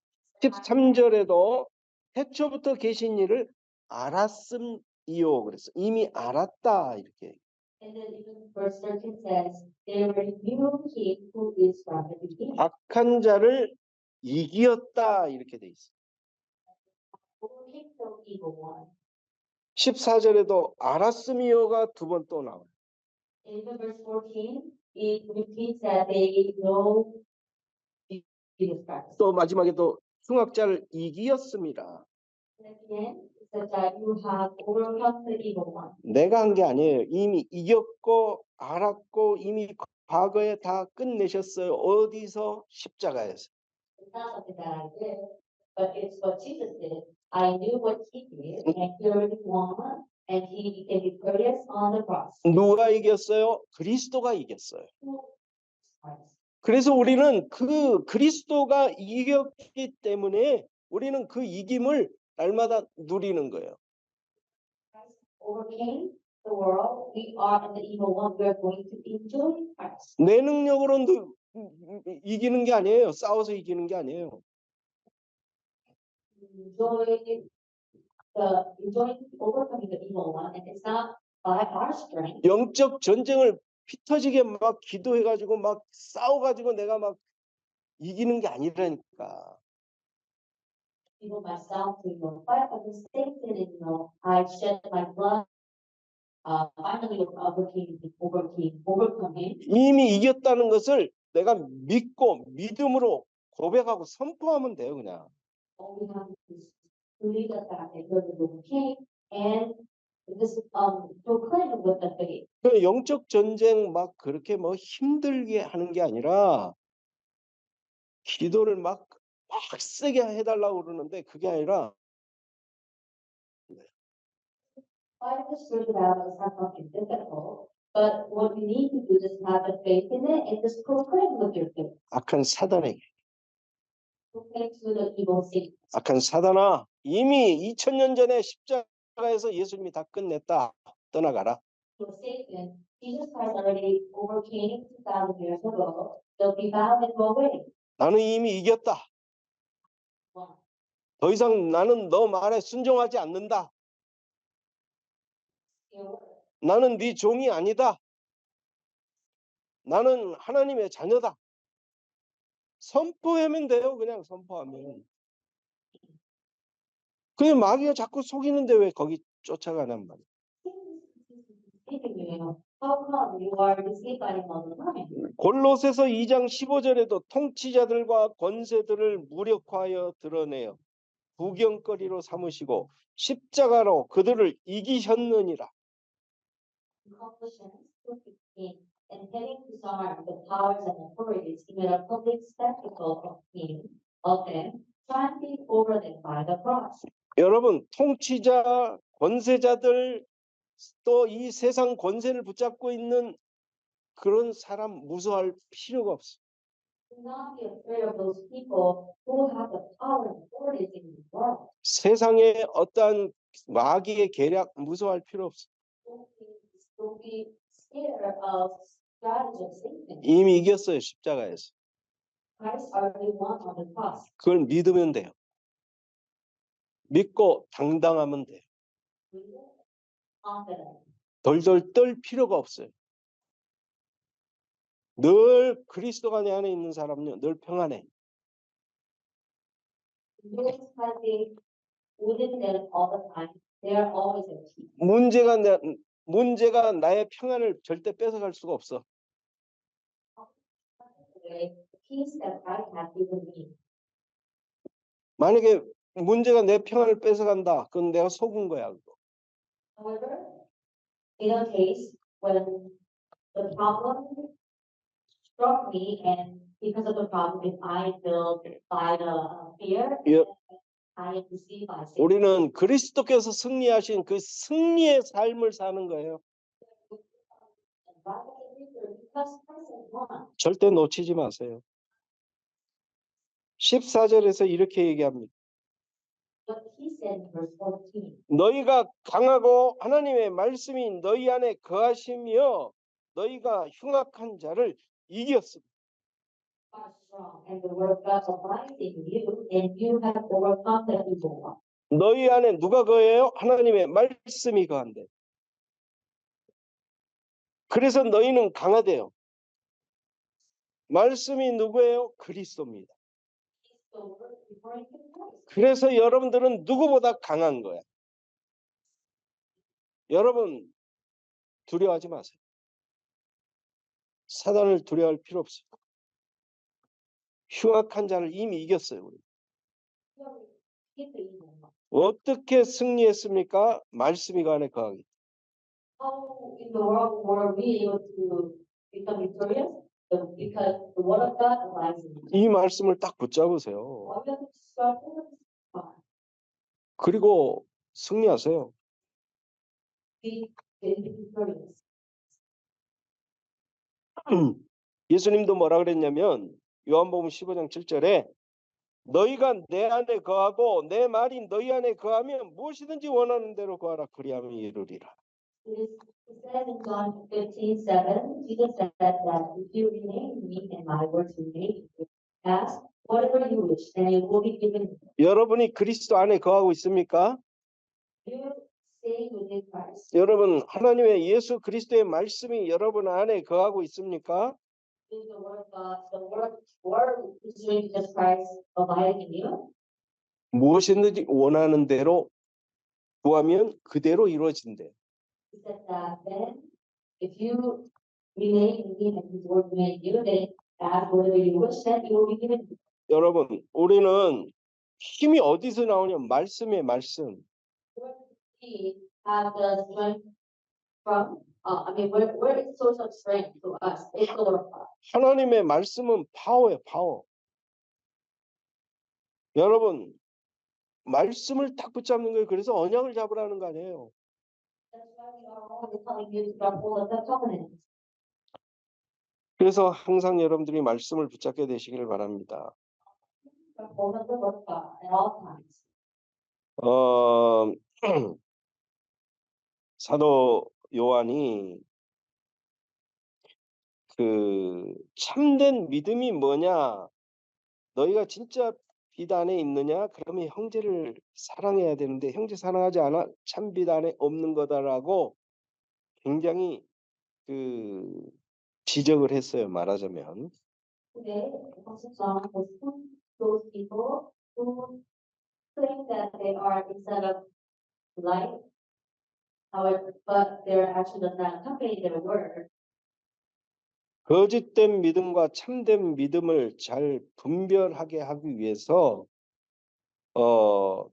13절에도 태초부터 계신 일을 알았음이요. 그래서 이미 알았다 이렇게. And then even verse 13 says, they already knew him who is from the beginning. 악한 자를 이기었다 이렇게 돼 있어. Overcame the evil one. 14절에도 알았으미요가 두 번 또 나와요. In the verse 14, it repeats that they know Jesus Christ. 또 마지막에도 흉악자를 이기었습니다. And at the end, it says that you have overcome the evil one. 내가 한 게 아니에요. 이미 이겼고 알았고 이미 과거에 다 끝내셨어요. 어디서? 십자가에서. It's not something that I did, but it's what Jesus did. I knew what he did, and he already won, and he became victorious on the cross. 누가 이겼어요? 그리스도가 이겼어요. Christ. 그래서 우리는 그 그리스도가 이겼기 때문에 우리는 그 이김을 날마다 누리는 거예요. Christ overcame the world. We are in the evil one. We are going to enjoy Christ. 내 능력으로 이기는 게 아니에요. 싸워서 이기는 게 아니에요. Enjoy overcoming the evil one, and it's not by our strength. 영적 전쟁을 피 터지게 막 기도해가지고 막 싸워가지고 내가 막 이기는 게 아니라니까. Even myself to fight against Satan, and I shed my blood. Finally overcome him. 이미 이겼다는 것을 내가 믿고 믿음으로 고백하고 선포하면 돼요, 그냥. All we have to do is believe the fact that you're the overcame, and this proclaim it with the faith. 그 영적 전쟁 막 그렇게 뭐 힘들게 하는 게 아니라 기도를 막 빡세게 해달라고 그러는데 그게 아니라 Fighting the spiritual battle is not something difficult, but what we need to do is have the faith in it and just proclaim with your faith. 악한 사단에게 Proclaim to the evil Satan. 악한 사단아 이미 2000년 전에 십자가에서 예수님이 다 끝냈다. 떠나가라. To Satan, Jesus Christ already overcame 2,000 years ago. They'll be bound and go away. 나는 이미 이겼다. One. 더 이상 나는 너 말에 순종하지 않는다. 나는 네 종이 아니다. 나는 하나님의 자녀다. 선포하면 돼요. 그냥 선포하면. 그냥 마귀가 자꾸 속이는데 왜 거기 쫓아가냔 말이야. How come you are deceived by him all the time? 골로새서 2장 15절에도 통치자들과 권세들을 무력화하여 드러내어 구경거리로 삼으시고 십자가로 그들을 이기셨느니라. Colossians 2:15, and having disarmed the powers and authorities, he made a public spectacle of them, triumphing over them by the cross. 여러분 통치자, 권세자들 또 이 세상 권세를 붙잡고 있는 그런 사람 무서워할 필요가 없어. Do not be afraid of those people who have the power and authorities in the world. 세상의 어떠한 마귀의 계략 무서워할 필요 없어. Don't be scared of strategy of Satan. 이미 이겼어요 십자가에서. Christ already won on the cross. 그걸 믿으면 돼요. 믿고 당당하면 돼요. Confident. 덜덜 떨 필요가 없어요. 늘 그리스도가 내 안에 있는 사람은요 늘 평안해. Those having within them all the time, they are always at peace. 문제가 나의 평안을 절대 뺏어갈 수가 없어. The peace that I have given me. 만약에 문제가 내 평안을 뺏어간다. 그건 내가 속은 거야. 그거. However, in a case when the problem struck me, and because of the problem, if I feel by the fear, Yep. I am deceived by Satan. 우리는 그리스도께서 승리하신 그 승리의 삶을 사는 거예요. Because Christ has won. 절대 놓치지 마세요. 14절에서 이렇게 얘기합니다. What he said in verse 14. 너희가 강하고 하나님의 말씀이 너희 안에 거하시며 너희가 흉악한 자를 이겼습니다. Are strong, and the word of God abides in you, and you have overcome the evil one. 너희 안에 누가 거해요? 하나님의 말씀이 거한대. 그래서 너희는 강하대요. 말씀이 누구예요? 그리스도입니다. The word is referring to Christ. 그래서 여러분들은 누구보다 강한 거야. 여러분 두려워하지 마세요. 사단을 두려워할 필요 없어요. 흉악한 자를 이미 이겼어요. 우리. Defeat the evil one. 어떻게 승리했습니까? 말씀이 그 안에 거하기. How in the world were we able to become victorious? Because the word of God abides in us. 이 말씀을 딱 붙잡으세요. All we have to start with is God. 그리고 승리하세요. Be victorious. 예수님도 뭐라 그랬냐면 요한복음 15장 7절에 너희가 내 안에 거하고 내 말이 너희 안에 거하면 무엇이든지 원하는 대로 구하라 그리하면 이루리라. It says in John 15:7, Jesus said that if you remain in me and my words remain in you, ask whatever you wish and it will be given you. 여러분이 그리스도 안에 거하고 있습니까? You stay within Christ. 여러분 하나님의 예수 그리스도의 말씀이 여러분 안에 거하고 있습니까? Is the word of God, the word is Jesus Christ abiding in you? 무엇이든지 원하는 대로 구하면 그대로 이루어진대. He said that then if you remain in him and his word remain in you, then ask whatever you wish that it will be given you. 여러분 우리는 힘이 어디서 나오냐? 말씀의 말씀. Where do we have the strength from? Where is the source of strength to us? It's the word of God. 하나님의 말씀은 파워예요, 파워. 여러분 말씀을 딱 붙잡는 거예요. 그래서 언약을 잡으라는 거 아니에요. That's why we are always telling you to grab hold of the covenant. 그래서 항상 여러분들이 말씀을 붙잡게 되시기를 바랍니다. Grab hold of the word of God at all times. 사도 요한이 그 참된 믿음이 뭐냐? 너희가 진짜 비단에 있느냐? 그러면 형제를 사랑해야 되는데 형제 사랑하지 않아 참 비단에 없는 거다라고 굉장히 그 지적을 했어요. 말하자면. Today, Apostle John was those people who claim that they are instead of light, however, but their action does not accompany their word. 거짓된 믿음과 참된 믿음을 잘 분별하게 하기 위해서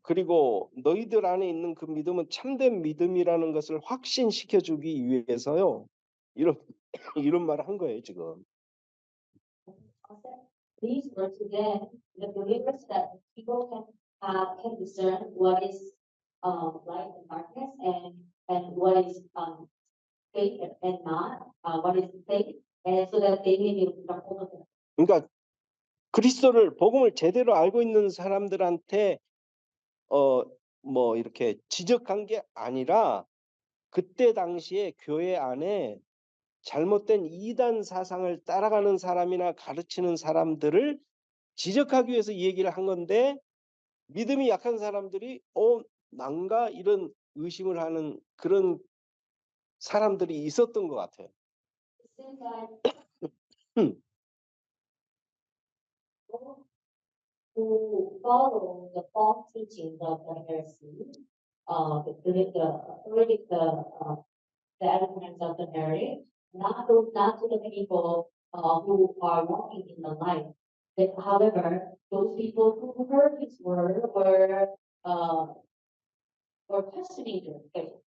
그리고 너희들 안에 있는 그 믿음은 참된 믿음이라는 것을 확신시켜 주기 위해서요. 이런 이런 말을 한 거예요, 지금. These were to them the believers that people can discern what is light and darkness and what is faith and not what is faith, and so that they may be able to grab hold of it. 그러니까 그리스도를 복음을 제대로 알고 있는 사람들한테 뭐 이렇게 지적한 게 아니라 그때 당시에 교회 안에 잘못된 이단 사상을 따라가는 사람이나 가르치는 사람들을 지적하기 위해서 이 얘기를 한 건데 믿음이 약한 사람들이 난가 이런 의심을 하는 그런 사람들이 있었던 것 같아요. It seems like who follow the false teachings of the heresy, the adherents of the heresy, not to the people who are walking in the light. But, however, those people who heard his word were questioning their faith.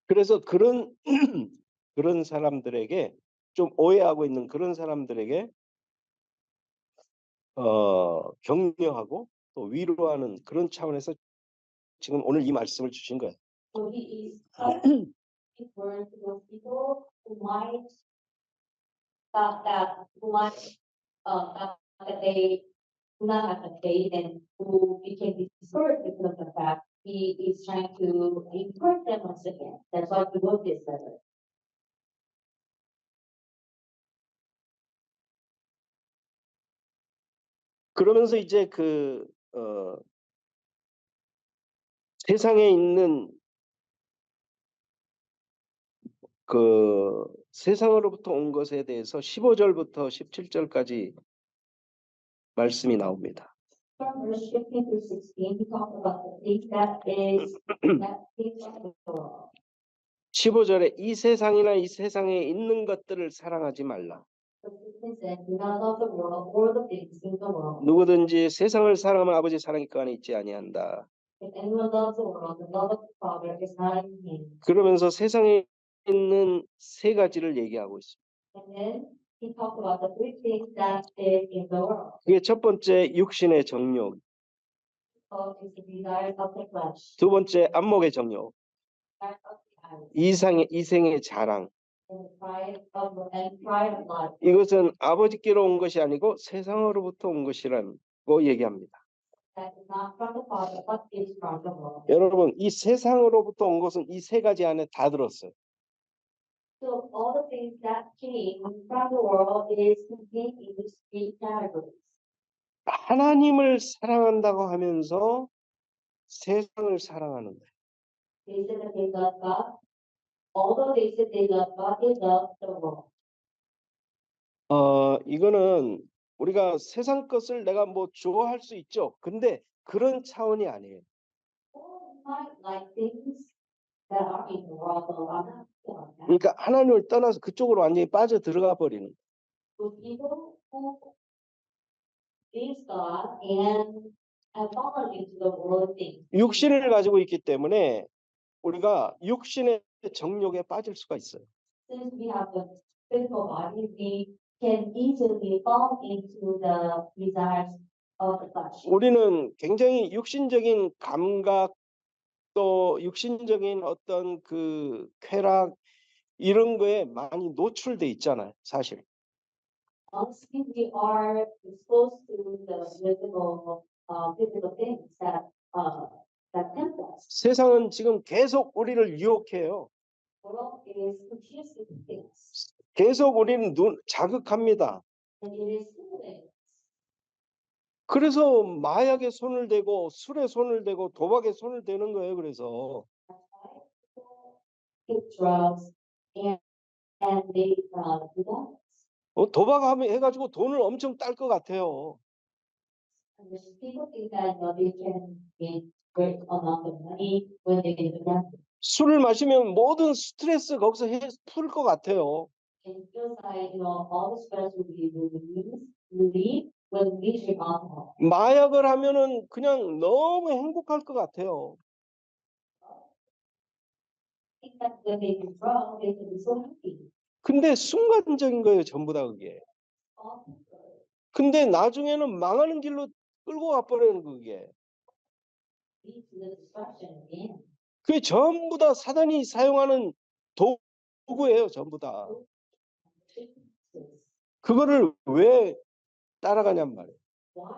그래서 그런 그런 사람들에게 좀 오해하고 있는 그런 사람들에게 격려하고 또 위로하는 그런 차원에서 지금 오늘 이 말씀을 주신 거예요. So he is his word to those people who might thought that they do not have the faith and who became discouraged because of the fact he is trying to encourage them once again. That's why he wrote this letter. 그러면서 이제 세상에 있는 그 세상으로부터 온 것에 대해서 15절부터 17절까지 말씀이 나옵니다. From verse 15 through 16, he talked about the things that things of the world. 15절에 이 세상이나 이 세상에 있는 것들을 사랑하지 말라. Verse 16 said, do not love the world or the things in the world. 누구든지 세상을 사랑하면 아버지 사랑이 그 안에 있지 아니한다. If anyone loves the world, the love of the Father is not in him. 그러면서 세상에 있는 세 가지를 얘기하고 있습니다. And then he talked about the three things that is in the world. 그게 첫 번째 육신의 정욕, So it's the desires of the flesh, 두 번째 안목의 정욕, desires of the eyes, 이생의 자랑. and pride of life. 이것은 아버지께로 온 것이 아니고 세상으로부터 온 것이라고 얘기합니다. That is not from the Father, but is from the world. 여러분, 이 세상으로부터 온 것은 이 세 가지 안에 다 들었어요. So all the things that came from the world is contained in these three categories. 하나님을 사랑한다고 하면서 세상을 사랑하는 거예요. They said that they love God. Although they said they love God, they love the world. 이거는 우리가 세상 것을 내가 뭐 좋아할 수 있죠. 근데 그런 차원이 아니에요. Or you might like things that are in the world, but are not from that. 그러니까 하나님을 떠나서 그쪽으로 완전히 빠져 들어가 버리는. So people who please God and have fallen into the world things. 육신을 가지고 있기 때문에 우리가 육신의 정욕에 빠질 수가 있어요. Since we have the physical body, we can easily fall into the desires of the flesh. 우리는 굉장히 육신적인 감각 또 육신적인 어떤 그 쾌락 이런 거에 많이 노출돼 있잖아요, 사실. Honestly, we are exposed to the physical things that tempt us. 세상은 지금 계속 우리를 유혹해요. The world is confusing things, 계속 우리는 자극합니다. and it is stimulating. 그래서 마약에 손을 대고 술에 손을 대고 도박에 손을 대는 거예요. 그래서 That's why people take drugs and they do that. 도박하면 해가지고 돈을 엄청 딸 것 같아요. And there's people think that they can get great amount of money when they do that. 술을 마시면 모든 스트레스 거기서 풀 것 같아요. And it feels like all the stress will be relieved when we drink alcohol. 마약을 하면은 그냥 너무 행복할 것 같아요. I think that when they do drugs, they can be so happy. 근데 순간적인 거예요, 전부 다 그게. All people 근데 나중에는 망하는 길로 끌고 가버리는 그게. lead to the destruction again. 그게 전부 다 사단이 사용하는 도구예요, 전부 다. 그거를 왜 따라가냔 말이에요. Why?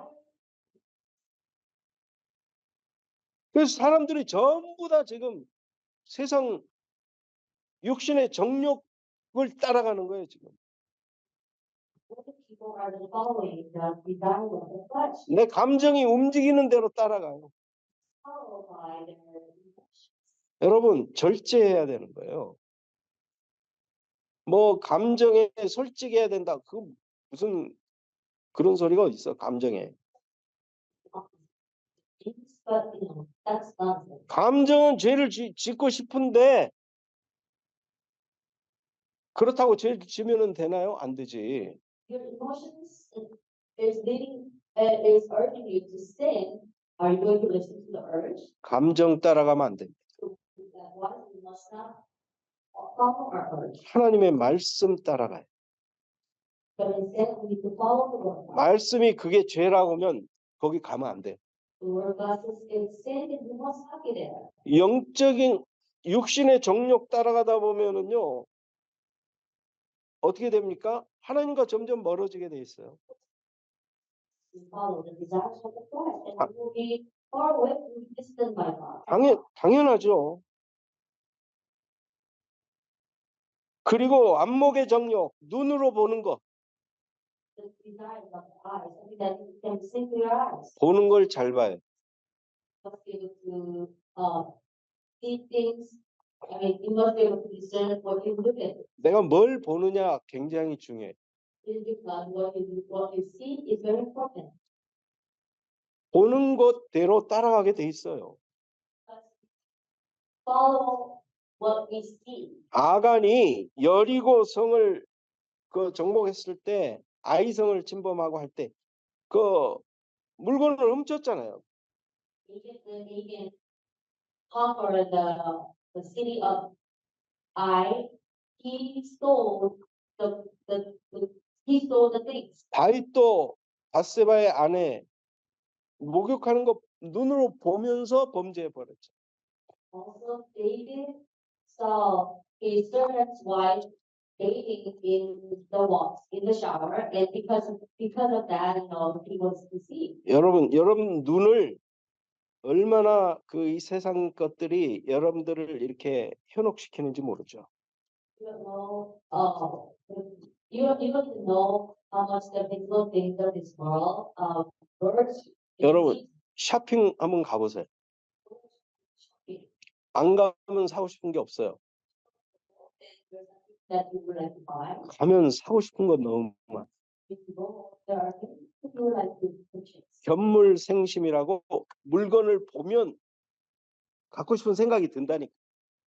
그래서 사람들이 전부 다 지금 세상 육신의 정욕을 따라가는 거예요, 지금. What the people are following the desire of the flesh, 내 감정이 움직이는 대로 따라가요. followed by their emotions. 여러분, 절제해야 되는 거예요. 뭐 감정에 솔직해야 된다. 그 무슨 그런 소리가 어디 있어? 감정에. But that's nonsense. 감정은 죄를 짓고 싶은데 그렇다고 죄를 지면은 되나요? 안 되지. Your emotions is urging you to sin. Are you going to listen to the urge? 감정 따라가면 안 됩니다. That one, we must not follow our urge, 하나님의 말씀 따라가요. but instead we need to follow the word. 말씀이 그게 죄라고 하면 거기 가면 안 돼. The word of God says it's sin, and we must not be there. 영적인 육신의 정욕 따라가다 보면은요. 어떻게 됩니까? 하나님과 점점 멀어지게 돼 있어요. We follow the desires of the flesh, and we will be far away from distant by God. 당연하죠. 그리고 안목의 정욕, 눈으로 보는 것, The desires of the eyes, something that you can see with your eyes. 보는 걸 잘 봐요. You must be able to see things. I mean, you must be able to discern what you look at. 내가 뭘 보느냐 굉장히 중요해. Because what you see is very important. 보는 것대로 따라가게 돼 있어요. Follow what we see. 아간이 여리고 성을 정복했을 때 아이성을 침범하고 할 때 그 물건을 훔쳤잖아요. Achan conquered the city of Ai. He stole he stole the things. 다윗도 밧세바의 아내 목욕하는 거 눈으로 보면서 범죄해 버렸죠. Also, David saw his servant's wife bathing in the shower, and because of that, he was deceived. 여러분 눈을 얼마나 이 세상 것들이 여러분들을 이렇게 현혹시키는지 모르죠. You don't know, you don't know how much the physical things of this world, words. 여러분 쇼핑 한번 가보세요. 안 가면 사고 싶은 게 없어요. That you would like to buy. 가면 사고 싶은 건 너무 많아. If you go, there are things that you would like to purchase. 견물생심이라고 물건을 보면 갖고 싶은 생각이 든다니까.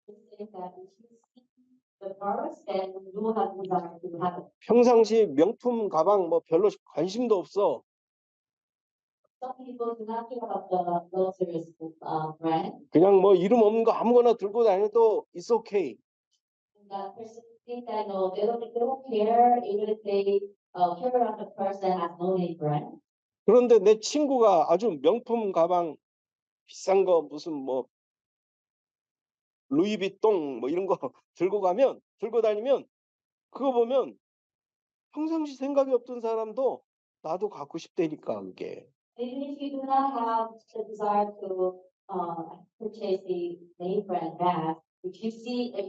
It says that if you see the purse, then you will have desire to have it. 평상시 명품 가방 별로 관심도 없어. Some people do not care about the luxurious brand. 그냥 이름 없는 거 아무거나 들고 다녀도 it's okay. And that person think that they don't care even if they carry around a purse that has no name brand. 그런데 내 친구가 아주 명품 가방 비싼 거 무슨 루이비통 이런 거 들고 다니면 그거 보면 평상시 생각이 없던 사람도 나도 갖고 싶다니까 그게. Even if you do not have the desire to purchase the name brand bag, if you see a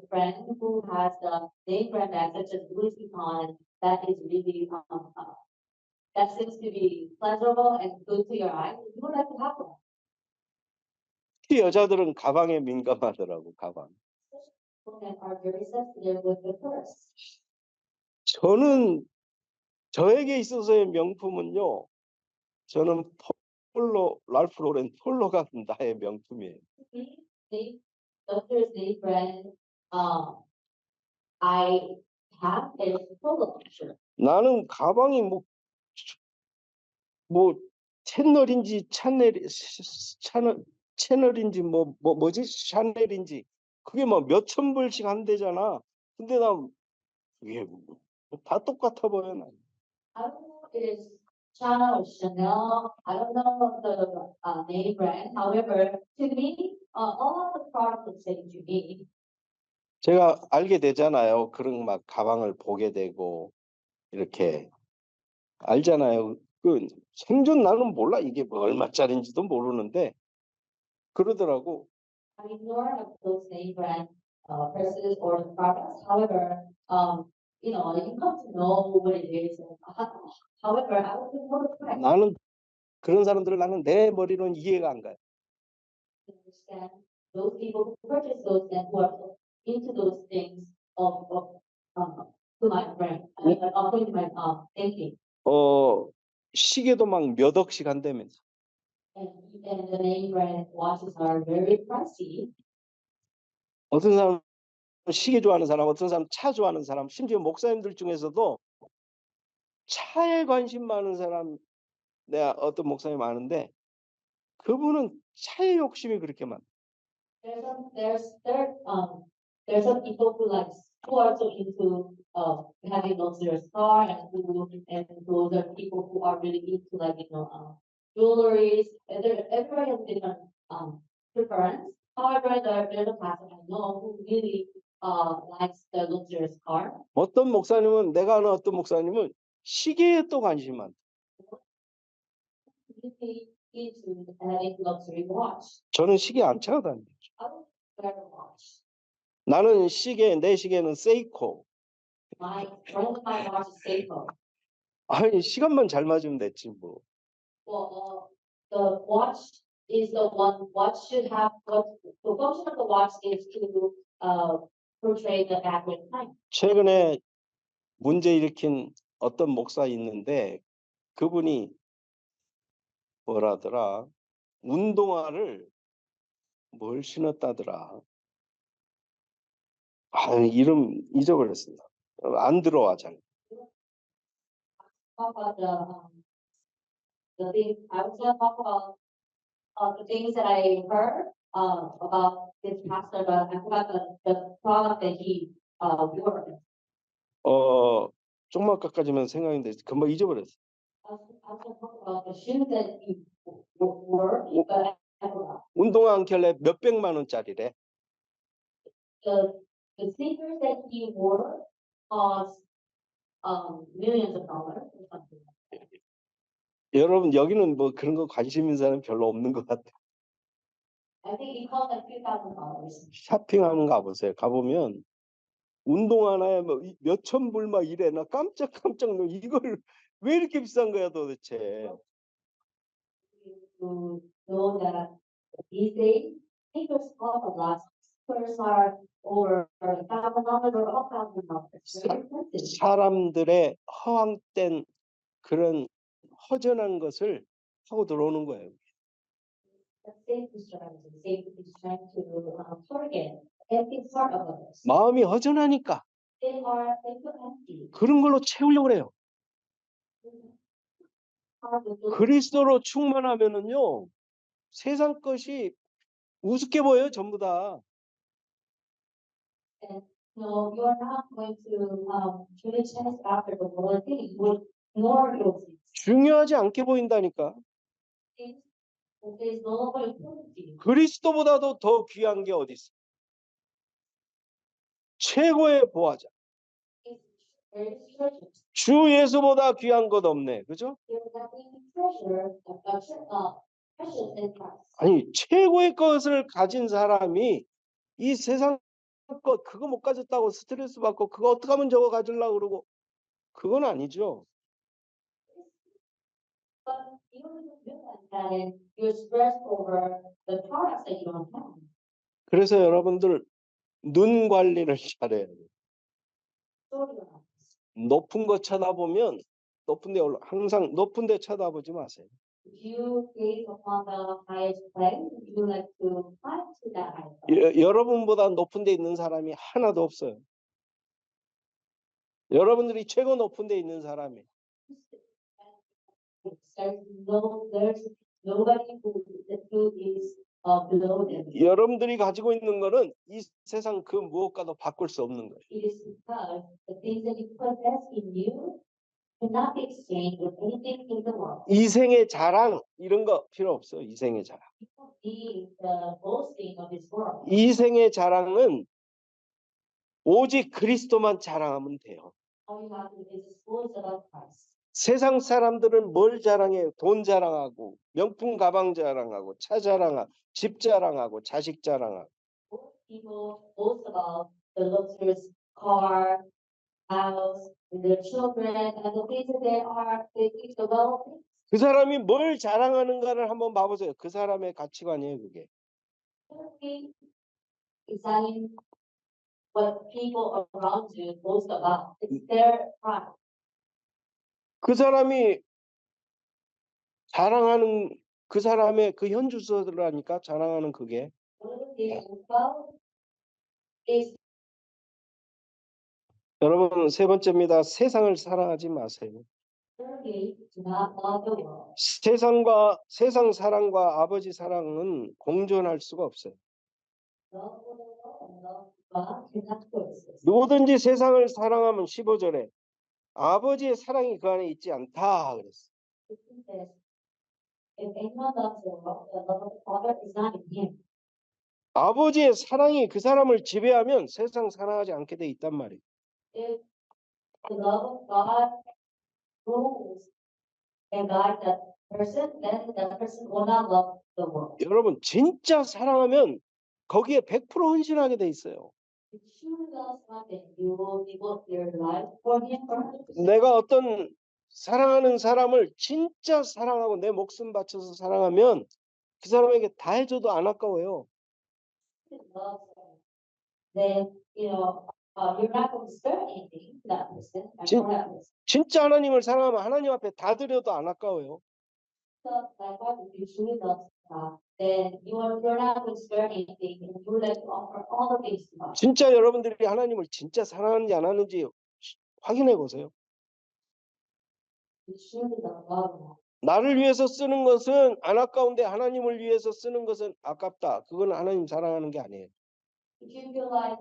friend who has the name brand bag such as Louis Vuitton, that is really that seems to be pleasurable and good to your eyes, you would like to have one. 특히 여자들은 가방에 민감하더라고 가방. Women are very sensitive with the purse. 저에게 있어서의 명품은요. 저는 랄프 로렌 폴로가 나의 명품이에요. Doctor's name brand I have is Polo. 나는 가방이 채널인지 채널인지 뭐지 샤넬인지 그게 몇천 불씩 한대잖아. 근데 난 이게 다 똑같아 보여 난. I don't know if it is Chanel or Chanel. I don't know the name brand. However, to me, all of the products look same to me. 제가 알게 되잖아요. 그런 가방을 보게 되고 이렇게 알잖아요. 생전 나는 몰라 이게 얼마짜리인지도 모르는데 그러더라고. I ignore of those name brand purses or the products. However, you come to know what it is. However, I don't know the price. 나는 그런 사람들을 나는 내 머리로는 이해가 안 가요. Understand those people who purchase those and who are into those things to my brain, according to my thinking. 시계도 몇 억씩 한다면서. And the name brand watches are very pricey. 어떤 사람 시계 좋아하는 사람, 어떤 사람 차 좋아하는 사람, 심지어 목사님들 중에서도 차에 관심 많은 사람, 내가 어떤 목사님 아는데 그분은 차의 욕심이 그렇게 많아. There's some people who are so into having luxurious car, and those are people who are really into jewelries. Everybody has different preference. However, there's a person I know who really likes the luxurious car. 내가 아는 어떤 목사님은 시계에 또 관심 많다. Really into having luxury watch. 저는 시계 안 차고 다녀요. I don't wear a watch. 나는 내 시계는 세이코. One of my watch is Seiko. 아니 시간만 잘 맞으면 됐지 뭐. Well, the watch is the one. What should have what the function of the watch is to portray the accurate time. 최근에 문제 일으킨 어떤 목사 있는데 그분이 뭐라더라? 운동화를 뭘 신었다더라? 아, 이름 잊어버렸습니다. 안 들어와 잘. Talk about the thing, I was gonna talk about, the things that I heard, about this pastor, but I forgot the product that he, wore. 조금 아까까지만 생각했는데 금방 잊어버렸어. I was gonna talk about the shoes that he wore, but I forgot. 운동화 한 켤레 몇 백만 원짜리래. The sneakers that he wore cost, millions of dollars or something. 여러분 여기는 뭐 그런 거 관심 있는 사람 별로 없는 것 같아. I think he cost like $2,000. 쇼핑하면 가보세요. 가보면 운동화 하나에 뭐 몇천 불 막 이래. 나 깜짝 놀. 이걸 왜 이렇게 비싼 거야 도대체. To know that these days, sneakers cost a lot. Sneakers are over $1,000 or $1,000. Very expensive. 사람들의 허황된 그런 허전한 것을 하고 들어오는 거예요. The safety strategy. Safety is trying to target every part of others. 마음이 허전하니까 They feel empty. 그런 걸로 채우려고 그래요. 그리스도로 충만하면은요, 세상 것이 우습게 보여요, 전부 다. No, you are not going to truly chase after the world things. You will ignore those things. 중요하지 않게 보인다니까. Things that is no longer important to you. 그리스도보다도 더 귀한 게 어디 있어? 최고의 보화자. There is treasure. 주 예수보다 귀한 것 없네, 그죠? There is nothing precious in Christ. 아니 최고의 것을 가진 사람이 이 세상 것 그거 못 가졌다고 스트레스 받고 그거 어떻게 하면 저거 가지려고 그러고 그건 아니죠. But you don't even realize that you're stressed over the products that you don't have. 그래서 여러분들 눈 관리를 잘해야 돼요. So do your eyes. 높은 거 쳐다보면 높은 데 항상 높은 데 쳐다보지 마세요. If you gaze upon the highest place, you like to climb to that highest place. 여러분보다 높은 데 있는 사람이 하나도 없어요. 여러분들이 최고 높은 데 있는 사람이. There's nobody who is below them. 여러분들이 가지고 있는 거는 이 세상 그 무엇과도 바꿀 수 없는 거예요. It is because the things that you possess in you cannot be exchanged with anything in the world. 이생의 자랑 이런 거 필요 없어. 이생의 자랑. You don't need the boasting of this world. 이생의 자랑은 오직 그리스도만 자랑하면 돼요. All you have to do is boast about Christ. 세상 사람들은 뭘 자랑해요? 돈 자랑하고 명품 가방 자랑하고 차 자랑하고 집 자랑하고 자식 자랑하고. Most people boast about the luxurious car, house, and their children, and the things that they think the wealthy. 그 사람이 뭘 자랑하는가를 한번 봐보세요. 그 사람의 가치관이에요, 그게. Carefully examine what people around you boast about. It's their pride. 그 사람이 자랑하는 그 사람의 그 현주소들하니까 자랑하는 그게. Whatever they boast about is 여러분 세 번째입니다. 세상을 사랑하지 마세요. thirdly, do not love the world. 세상 사랑과 아버지 사랑은 공존할 수가 없어요. Love for the world and love for God cannot coexist. 누구든지 세상을 사랑하면 15절에 아버지의 사랑이 그 안에 있지 않다 그랬어. It says, if anyone loves the world, the love of the Father is not in him. 아버지의 사랑이 그 사람을 지배하면 세상 사랑하지 않게 돼 있단 말이에요. If the love of God rules and guides that person, then that person will not love the world. 여러분 진짜 사랑하면 거기에 100% 헌신하게 돼 있어요. If you love God, then you will devote your life for Him. 내가 어떤 사랑하는 사람을 진짜 사랑하고 내 목숨 바쳐서 사랑하면 그 사람에게 다 해줘도 안 아까워요. Love someone, then you're not going to spare anything to that person. And for that person. 진짜 하나님을 사랑하면 하나님 앞에 다 드려도 안 아까워요. love thy God, if you truly love God, then you're not going to spare anything, and you would like to offer all the things to God. 진짜 여러분들이 하나님을 진짜 사랑하는지 안 하는지 확인해 보세요. You truly love God or not. 나를 위해서 쓰는 것은 안 아까운데 하나님을 위해서 쓰는 것은 아깝다. 그건 하나님 사랑하는 게 아니에요. If you feel like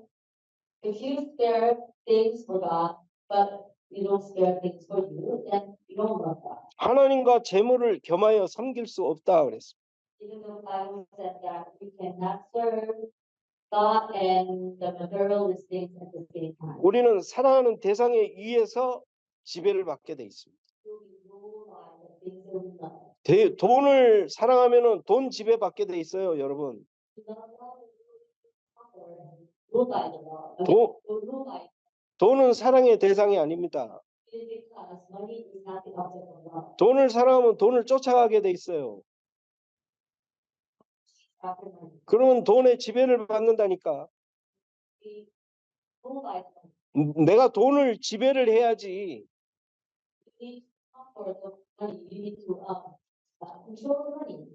if you spare things for God, but you don't spare things for you, then you don't love God. 하나님과 재물을 겸하여 섬길 수 없다 그랬어요. Even though the Bible said that you cannot serve God and the materialist things at the same time. 우리는 사랑하는 대상에 의해서 지배를 받게 돼 있습니다. You'll be ruled by the things that we love. 돈을 사랑하면은 돈 지배 받게 돼 있어요, 여러분. You love God, ruled by the law. 도- Ruled by 돈은 사랑의 대상이 아닙니다. it because money is not the object of love. 돈을 사랑하면 돈을 쫓아가게 돼 있어요. After money, 그러면 돈의 지배를 받는다니까. be ruled by money. 내가 돈을 지배를 해야지. You need to conquer the money. You need to control the money.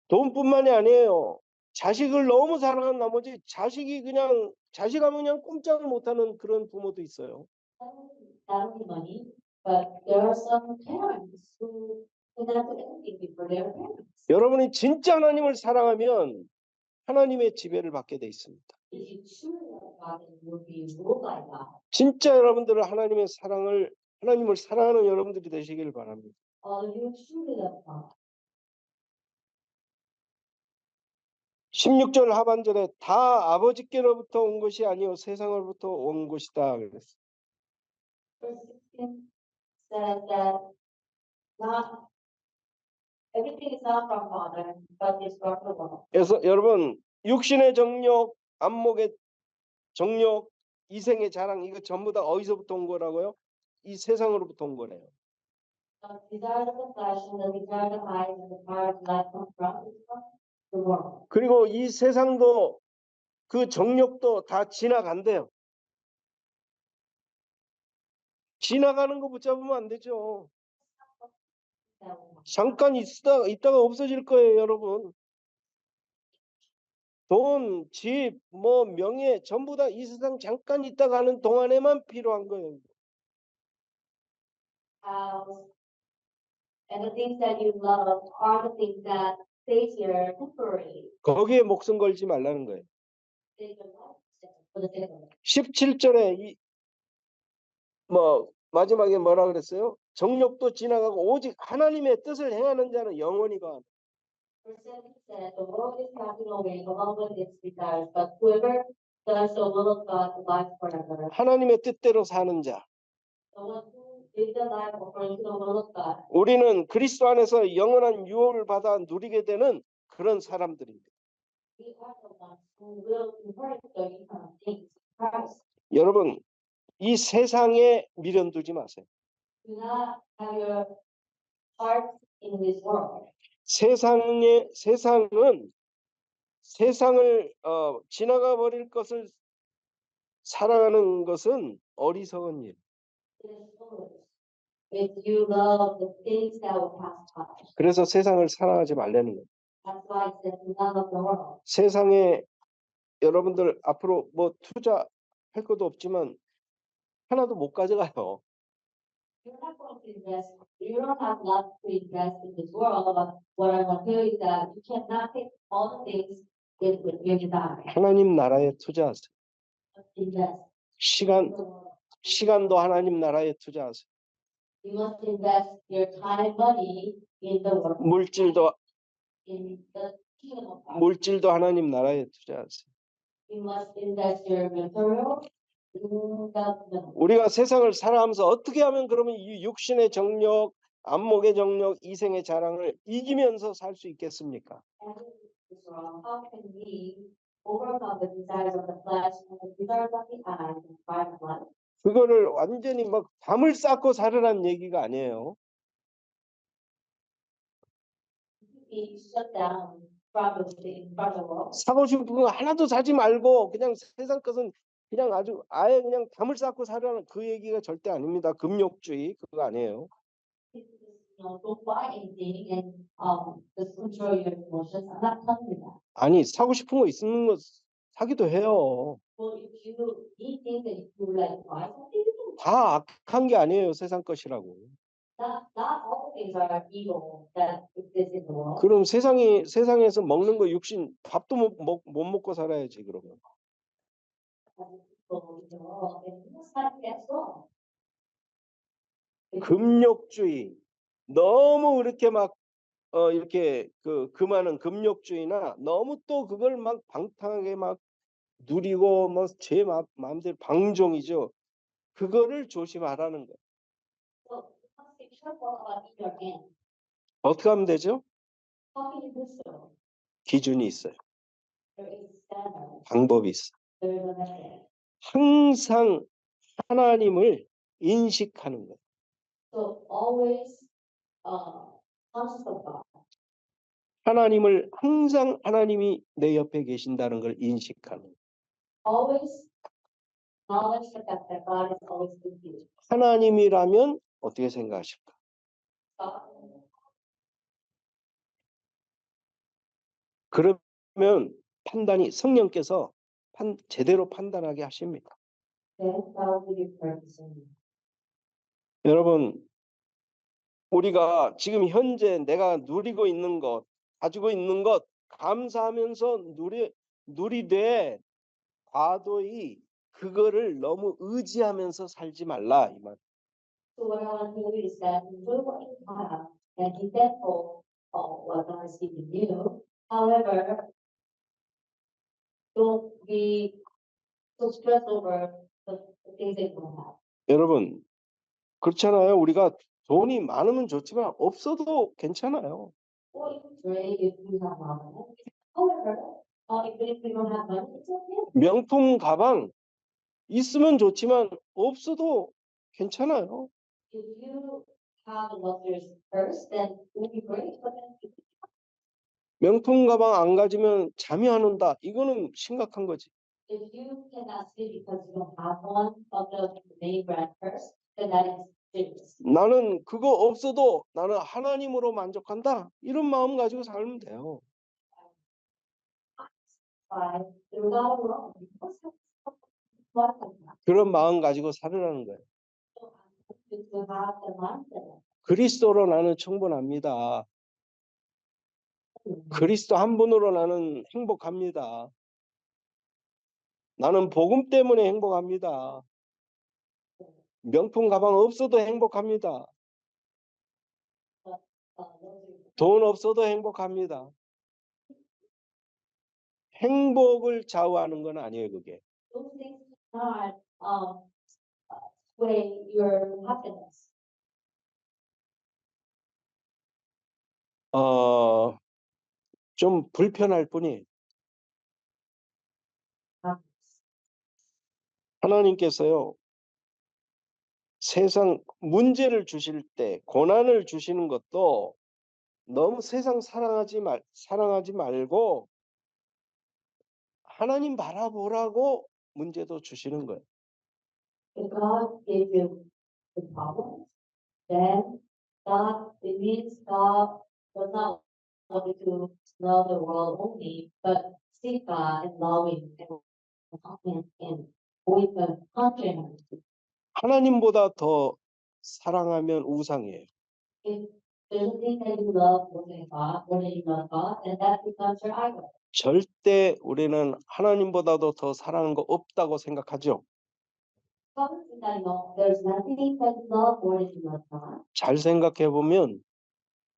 돈뿐만이 아니에요. 자식을 너무 사랑한 나머지 자식하면 그냥 꼼짝을 못하는 그런 부모도 있어요. Not only money, but there are some parents who cannot do anything before their parents. 여러분이 진짜 하나님을 사랑하면 하나님의 지배를 받게 돼 있습니다. If you truly love God, then you will be ruled by God. 진짜 여러분들은 하나님을 사랑하는 여러분들이 되시길 바랍니다. All of you truly love God. 16절 하반절에 다 아버지께로부터 온 것이 아니요 세상으로부터 온 것이다 그랬어요. Verse 16 says that not everything is not from Father, but is from the world. 그래서 여러분 육신의 정욕, 안목의 정욕, 이생의 자랑 이거 전부 다 어디서부터 온 거라고요? 이 세상으로부터 온 거래요. The desire of the flesh and the desire of the eyes and the power of life come from the world. 그리고 이 세상도 그 정욕도 다 지나간대요. 지나가는 거 붙잡으면 안 되죠. 잠깐 있다가 없어질 거예요, 여러분. 돈, 집, 명예 전부 다 이 세상 잠깐 있다가 하는 동안에만 필요한 거예요. House and the things that you love are the things that stay here temporarily. 거기에 목숨 걸지 말라는 거예요. They don't want to for the sake of it. 17절에 마지막에 뭐라 그랬어요? 정욕도 지나가고 오직 하나님의 뜻을 행하는 자는 영원히 가. Verse 7 said, the world is passing away along with its desires, but whoever does the will of God abides forever. 하나님의 뜻대로 사는 자. The one who lives their life according to the will of God. 우리는 그리스도 안에서 영원한 유업을 받아 누리게 되는 그런 사람들입니다. We are the ones who will inherit the eternal things in Christ. 여러분, 이 세상에 미련 두지 마세요. Do not have your heart in this world. 세상은 세상을 지나가 버릴 것을 사랑하는 것은 어리석은 일. It is foolish if you love the things that will pass by. 그래서 세상을 사랑하지 말라는 거예요. That's why it says do not love the world. 세상에 여러분들 앞으로 투자할 것도 없지만 하나도 못 가져가요. You're not going to invest. You don't have lots to invest in this world. But what I want to tell you is that you cannot take all the things with your desire. 하나님 나라에 투자하세요. Invest. 시간도 하나님 나라에 투자하세요. You must invest your time, money in the world. 물질도 In the kingdom of God. 물질도 하나님 나라에 투자하세요. You must invest your material in the 우리가 세상을 살아가면서 어떻게 하면 그러면 이 육신의 정욕, 안목의 정욕, 이생의 자랑을 이기면서 살 수 있겠습니까? How can we overcome the desires of the flesh and the desires of the eyes and pride of life? 그거를 완전히 담을 쌓고 살으라는 얘기가 아니에요. Be shut down from the world. 사고 싶은 거 하나도 사지 말고 그냥 세상 것은 그냥 아예 그냥 담을 쌓고 살아라는 그 얘기가 절대 아닙니다. 금욕주의 그거 아니에요. don't buy anything and just control your emotions. I'm not telling you that. 아니, 사고 싶은 거 있는 거 사기도 해요. Well, if you need things that you like buy something, you can. 다 악한 게 아니에요, 세상 것이라고. Not all things are evil that exist in the world. 그럼 세상에서 먹는 거 육신 밥도 못 먹고 살아야지 그러면. People in the world, and that's not that's wrong. 금욕주의 너무 이렇게 막 이렇게 그 많은 금욕주의나 너무 또 그걸 막 방탕하게 막 누리고 뭐 제 마음대로 방종이죠. 그거를 조심하라는 거예요. So you must be careful about in your hand. 어떻게 하면 되죠? How can you do so? 기준이 있어요. There is standard. 방법이 있어요. There is a method. 항상 하나님을 인식하는 거예요. So always conscious of God. 하나님을 항상 하나님이 내 옆에 계신다는 걸 인식하는 거예요. Always knowledge the fact that God is always with you. 하나님이라면 어떻게 생각하실까? 그러면 판단이 성령께서 제대로 판단하게 하십니다. Then that will be your purpose. 여러분, 우리가 지금 현재 내가 누리고 있는 것, 가지고 있는 것 감사하면서 누리되 과도히 그거를 너무 의지하면서 살지 말라 이 말. So what I want to do is that enjoy what you have and be thankful for what God has given you. However, don't be so stressed over the things that you don't have. 여러분, 그렇잖아요. 우리가 돈이 많으면 좋지만 없어도 괜찮아요. Or it's great if you have money. However, even if you don't have money, it's okay. 명품 가방 있으면 좋지만 없어도 괜찮아요. If you have a luxurious purse, then it would be great. But then 명품 가방 안 가지면 잠이 안 온다. 이거는 심각한 거지. if you cannot sleep because you don't have one of the name brand purse, then that is serious. 나는 그거 없어도 나는 하나님으로 만족한다. 이런 마음 가지고 살면 돼요. Through God alone, you must have what of that. 그런 마음 가지고 살으라는 거예요. So I want you to have the mindset. 그리스도로 나는 충분합니다. 그리스도 한 분으로 나는 행복합니다. 나는 복음 때문에 행복합니다. 명품 가방 없어도 행복합니다. 돈 없어도 행복합니다. 행복을 좌우하는 건 아니에요, 그게. Those things cannot sway your happiness. 좀 불편할 뿐이에요. 하나님께서요, 세상 문제를 주실 때, 고난을 주시는 것도 너무 세상 사랑하지 말고 하나님 바라보라고 문제도 주시는 거예요. If God gave you the problem, then it means God does not want you to love the world only, but seek God and love Him and with the confidence. 하나님보다 더 사랑하면 우상이에요. If there's a thing that you love more than you love God, then that becomes your idol. 절대 우리는 하나님보다도 더 사랑하는 거 없다고 생각하죠. Probably that there's nothing that you love more than you love God. 잘 생각해 보면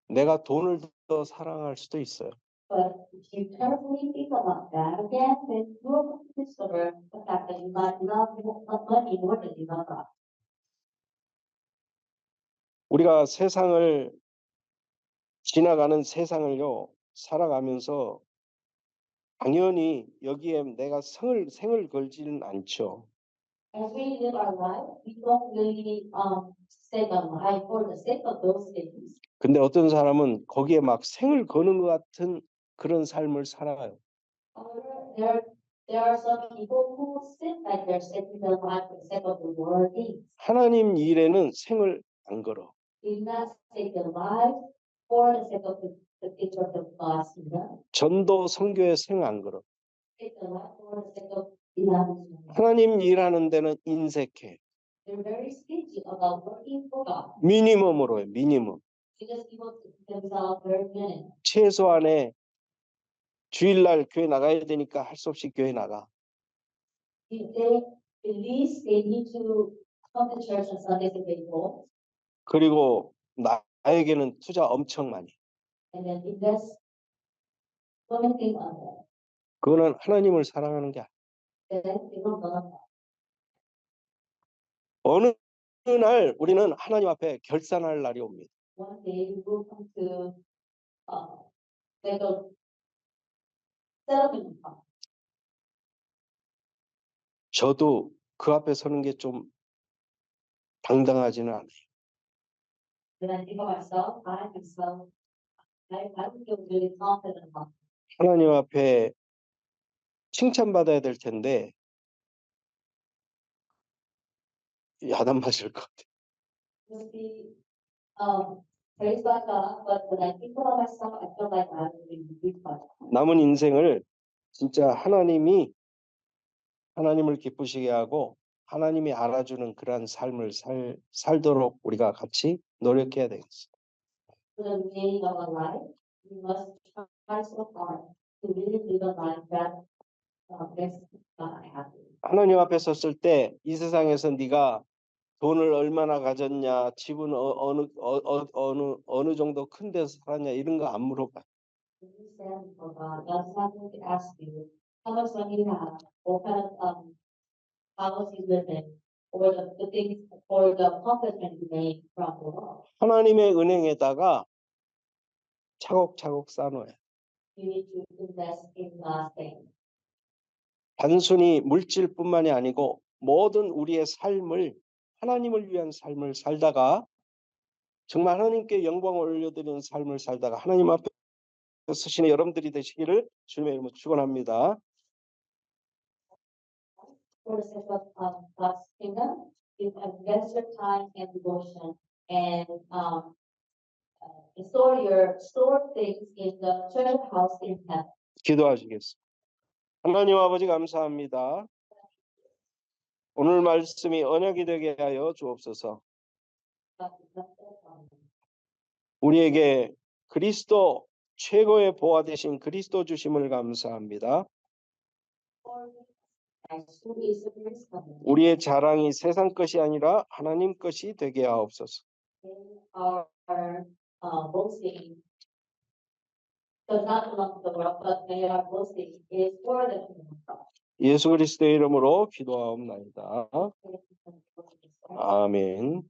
내가 돈을 더 사랑할 수도 있어요. But if you carefully think about that again, then you will discover the fact that you might love money more than you love God. 우리가 지나가는 세상을요, 살아가면서 당연히 여기에 내가 생을 걸지는 않죠. As we live our life, we don't really stay alive for the sake of those things. 근데 어떤 사람은 거기에 막 생을 거는 것 같은 그런 삶을 살아요. However, there are some people who seem like they're saving their life for the sake of the world things. 하나님 일에는 생을 안 걸어. We do not take their lives for the sake of the things of God's kingdom. 전도 선교의 생안 그릇. Take their life for the sake of elaboration. 하나님 일하는 데는 인색해. They're very stingy about working for God. 미니멈으로 해. 미니멈. They just give up themselves very minute. 최소한의 주일날 교회 나가야 되니까 할 수 없이 교회 나가. At least they need to come to church on Sundays if they go, 그리고 나에게는 투자 엄청 많이. and then invest so many things on that. 그거는 하나님을 사랑하는 게 아니야. Then they don't love. 어느 날 우리는 하나님 앞에 결산할 날이 옵니다. One day we will come to like a settlement. 저도 그 앞에 서는 게 좀 당당하지는 않아요. When I think of myself, I don't feel really confident about it. 하나님 앞에 칭찬받아야 될 텐데 야단 맞을 것 같아요. Just be praised by God, but when I think about myself, I feel like I'm being rebuked by God. 남은 인생을 진짜 하나님을 기쁘시게 하고 하나님이 알아주는 그러한 삶을 살도록 우리가 같이 노력해야 되겠어요. For the remaining of our life, we must try so hard to really live a life that makes God happy. 하나님 앞에 섰을 때 이 세상에서 네가 돈을 얼마나 가졌냐, 집은 어느 정도 큰 데서 살았냐 이런 거 안 물어봐. When you stand before God, God is not going to ask you how much money you have, what kind of house you live in, or the things or the accomplishment you made from the world. 하나님의 은행에다가 차곡차곡 쌓아놓아요. You need to invest in God's things. 단순히 물질뿐만이 아니고 모든 우리의 삶을 하나님을 위한 삶을 살다가 정말 하나님께 영광을 올려드리는 삶을 살다가 하나님 앞에 서시는 여러분들이 되시기를 주님의 이름으로 축원합니다. For the sake of God's kingdom, you invest your time and devotion and store things in the treasure house in heaven. 기도하시겠습니다. 하나님 아버지 감사합니다. 오늘 말씀이 언약이 되게 하여 주옵소서. 우리에게 그리스도 최고의 보화 되신 그리스도 주심을 감사합니다. 우리의 자랑이 세상 것이 아니라 하나님 것이 되게 하옵소서. Boasting does not belong to the world, but may our boasting is for the kingdom of God. 예수 그리스도의 이름으로 기도하옵나이다. 아멘.